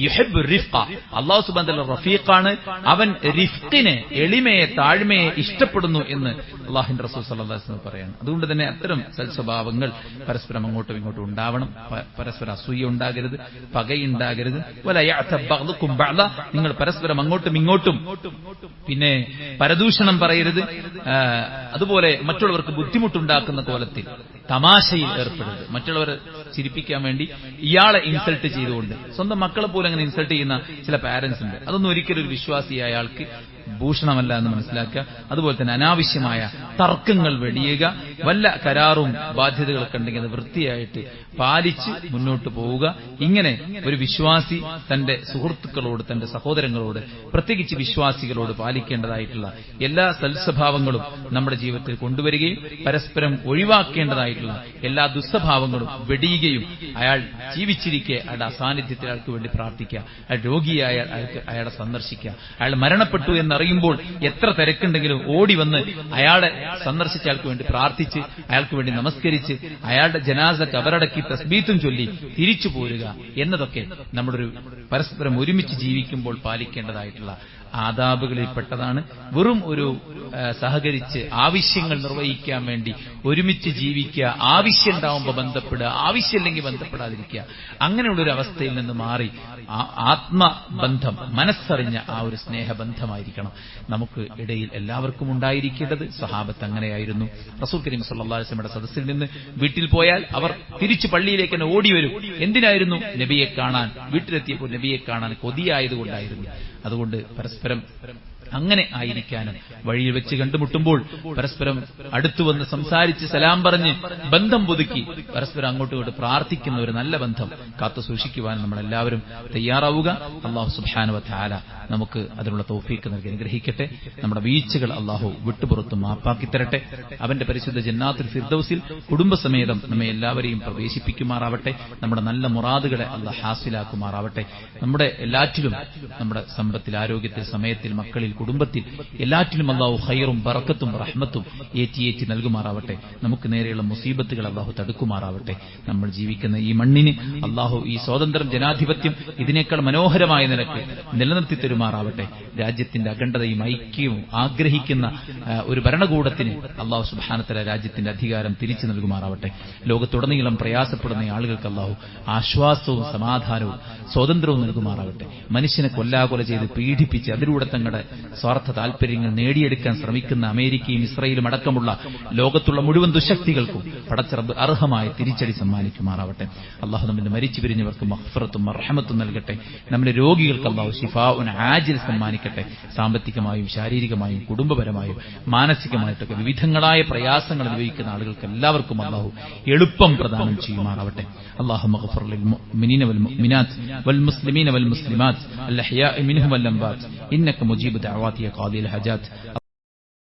യുഹിബ്ബു റിഫ്ഖ. അല്ലാഹു സുബ്ഹാനഹു വ തആല റഫീഖാണ്, അവൻ റിഫ്ഖിനെ, എളിമയെ, താഴ്മയെ ഇഷ്ടപ്പെടുന്നു എന്ന് അല്ലാഹുവിന്റെ റസൂൽ സല്ലല്ലാഹു അലൈഹി വസല്ലം പറയാണ്. അതുകൊണ്ട് തന്നെ അത്തരം സൽസ്വഭാവങ്ങൾ പരസ്പരം അങ്ങോട്ടും ഇങ്ങോട്ടും ഉണ്ടാവണം. പരസ്പരം അസൂയ ഉണ്ടാകരുത്, പകയുണ്ടാകരുത്. വല യഅതബ് ബഅ്ദുകും ബഅ്ദ. നിങ്ങൾ പരസ്പരം അങ്ങോട്ടും ഇങ്ങോട്ടും പരദൂഷണം പറയരുത്. അതുപോലെ മറ്റുള്ളവർക്ക് ബുദ്ധിമുട്ടുണ്ടാക്കുന്ന കോലത്തിൽ തമാശയിൽ ഏർപ്പെടരുത്. മറ്റുള്ളവരെ ചിരിപ്പിക്കാൻ വേണ്ടി ഇയാളെ ഇൻസൾട്ട് ചെയ്തുകൊണ്ട് സ്വന്തം മക്കളെ പോലും അങ്ങനെ ഇൻസൾട്ട് ചെയ്യുന്ന ചില പാരന്റ്സ് ഉണ്ട്. അതൊന്നും ഒരിക്കലും ഒരു വിശ്വാസിയായ ആൾക്ക് ഭൂഷണമല്ല എന്ന് മനസ്സിലാക്കുക. അതുപോലെ തന്നെ അനാവശ്യമായ തർക്കങ്ങൾ വെടിയുക. വല്ല കരാറും ബാധ്യതകളൊക്കെ ഉണ്ടെങ്കിൽ അത് വൃത്തിയായിട്ട് പാലിച്ച് മുന്നോട്ട് പോവുക. ഇങ്ങനെ ഒരു വിശ്വാസി തന്റെ സുഹൃത്തുക്കളോട്, തന്റെ സഹോദരങ്ങളോട്, പ്രത്യേകിച്ച് വിശ്വാസികളോട് പാലിക്കേണ്ടതായിട്ടുള്ള എല്ലാ സൽസ്വഭാവങ്ങളും നമ്മുടെ ജീവിതത്തിൽ കൊണ്ടുവരികയും പരസ്പരം ഒഴിവാക്കേണ്ടതായിട്ടുള്ള എല്ലാ ദുസ്വഭാവങ്ങളും വെടിയുകയും, അയാൾ ജീവിച്ചിരിക്കെ അയാളുടെ അസാന്നിധ്യത്തിൽ അയാൾക്ക് വേണ്ടി പ്രാർത്ഥിക്കുക, അയാൾ രോഗിയായ അയാളെ സന്ദർശിക്കുക, അയാൾ മരണപ്പെട്ടു എന്നറിയുമ്പോൾ എത്ര തിരക്കുണ്ടെങ്കിലും ഓടി വന്ന് അയാളെ സന്ദർശിച്ച അയാൾക്ക് വേണ്ടി പ്രാർത്ഥിച്ച്, അയാൾക്ക് വേണ്ടി നമസ്കരിച്ച്, അയാളുടെ ജനാസ കബറടക്കി തസ്ബീത്തും ചൊല്ലി തിരിച്ചു പോരുക എന്നതൊക്കെ നമ്മളൊരു പരസ്പരം ഒരുമിച്ച് ജീവിക്കുമ്പോൾ പാലിക്കേണ്ടതായിട്ടുള്ള ആദാബുകളിൽപ്പെട്ടതാണ്. വെറും ഒരു സഹകരിച്ച് ആവശ്യങ്ങൾ നിർവഹിക്കാൻ വേണ്ടി ഒരുമിച്ച് ജീവിക്കുക, ആവശ്യം ഉണ്ടാവുമ്പോൾ ബന്ധപ്പെടുക, ആവശ്യമില്ലെങ്കിൽ ബന്ധപ്പെടാതിരിക്കുക, അങ്ങനെയുള്ളൊരു അവസ്ഥയിൽ നിന്ന് മാറി ആത്മബന്ധം, മനസ്സറിഞ്ഞ ആ ഒരു സ്നേഹബന്ധമായിരിക്കണം നമുക്ക് ഇടയിൽ എല്ലാവർക്കും ഉണ്ടായിരിക്കേണ്ടത്. സ്വഹാബത്ത് അങ്ങനെയായിരുന്നു. റസൂൽ കരീം സല്ലല്ലാഹു അലൈഹി വസല്ലമയുടെ സദസ്സിൽ നിന്ന് വീട്ടിൽ പോയാൽ അവർ തിരിച്ചു പള്ളിയിലേക്ക് തന്നെ ഓടി വരും. എന്തിനായിരുന്നു? നബിയെ കാണാൻ. വീട്ടിലെത്തിയപ്പോൾ നബിയെ കാണാൻ കൊതിയായതുകൊണ്ടായിരുന്നു. അതുകൊണ്ട് പരസ്പരം അങ്ങനെ ആയിരിക്കാനും വഴിയിൽ വെച്ച് കണ്ടുമുട്ടുമ്പോൾ പരസ്പരം അടുത്തു വന്ന് സംസാരിച്ച് സലാം പറഞ്ഞ് ബന്ധം പുതുക്കി പരസ്പരം അങ്ങോട്ടും ഇങ്ങോട്ട് പ്രാർത്ഥിക്കുന്ന ഒരു നല്ല ബന്ധം കാത്തു സൂക്ഷിക്കുവാൻ നമ്മളെല്ലാവരും തയ്യാറാവുക. അല്ലാഹു സുബ്ഹാനഹു വ തആല നമുക്ക് അതിനുള്ള തൗഫീഖ് നൽകി അനുഗ്രഹിക്കട്ടെ. നമ്മുടെ വീഴ്ചകൾ അല്ലാഹു വിട്ടുപുറത്തും മാപ്പാക്കി തരട്ടെ. അവന്റെ പരിശുദ്ധ ജന്നാത്തുൽ ഫിർദൗസിൽ കുടുംബസമേതം നമ്മെ എല്ലാവരെയും പ്രവേശിപ്പിക്കുമാറാവട്ടെ. നമ്മുടെ നല്ല മുറാദുകളെ അല്ലാഹു ഹാസിലാക്കുമാറാവട്ടെ. നമ്മുടെ എല്ലാറ്റിലും, നമ്മുടെ സമ്പത്തിൽ, ആരോഗ്യത്തിൽ, സമയത്തിൽ, മക്കളിൽ, കുടുംബത്തിൽ എല്ലാറ്റിലും അല്ലാഹു ഖൈറും ബറക്കത്തും റഹ്മത്തും ഏറ്റി നൽകുമാറാവട്ടെ. നമുക്ക് നേരെയുള്ള മുസീബത്തുകൾ അല്ലാഹു തടുക്കുമാറാവട്ടെ. നമ്മൾ ജീവിക്കുന്ന ഈ മണ്ണിന് അല്ലാഹു ഈ സ്വാതന്ത്ര്യം, ജനാധിപത്യം ഇതിനേക്കാൾ മനോഹരമായ നിലക്ക് നിലനിർത്തി തരുമാറാവട്ടെ. രാജ്യത്തിന്റെ അഖണ്ഡതയും ഐക്യവും ആഗ്രഹിക്കുന്ന ഒരു ഭരണകൂടത്തിന് അല്ലാഹു സുബ്ഹാനഹു വ തആല രാജ്യത്തിന്റെ അധികാരം തിരിച്ചു നൽകുമാറാവട്ടെ. ലോകത്തുടനീളം പ്രയാസപ്പെടുന്ന ആളുകൾക്ക് അല്ലാഹു ആശ്വാസവും സമാധാനവും സ്വാതന്ത്ര്യവും നൽകുമാറാവട്ടെ. മനുഷ്യനെ കൊല്ലാകൊല ചെയ്ത് പീഡിപ്പിച്ച് അതിലൂടെ തങ്ങളുടെ സ്വാർത്ഥ താൽപര്യങ്ങൾ നേടിയെടുക്കാൻ ശ്രമിക്കുന്ന അമേരിക്കയും ഇസ്രായേലും അടക്കമുള്ള ലോകത്തുള്ള മുഴുവൻ ദുശക്തികൾക്കും പടച്ച റബ്ബ് അർഹമായ തിരിച്ചടി സമ്മാനിക്കുമാറാവട്ടെ. അല്ലാഹു നമ്മിൽ മരിച്ചു പിരിഞ്ഞവർക്ക് മഗ്ഫിറത്തും റഹ്മത്തും നൽകട്ടെ. നമ്മുടെ രോഗികൾക്ക് അല്ലാഹു ശിഫാഉൻ ആജിൽ സമ്മാനിക്കട്ടെ. സാമ്പത്തികമായും ശാരീരികമായും കുടുംബപരമായും മാനസികമായിട്ടൊക്കെ വിവിധങ്ങളായ പ്രയാസങ്ങൾ അനുഭവിക്കുന്ന ആളുകൾക്ക് എല്ലാവർക്കും അല്ലാഹു എളുപ്പം പ്രദാനം ചെയ്യുമാറാവട്ടെ. اللهم اغفر للمؤمنين والمؤمنات والمسلمين والمسلمات الأحياء منهم والأموات إنك مجيب دعوات قاضي الحاجات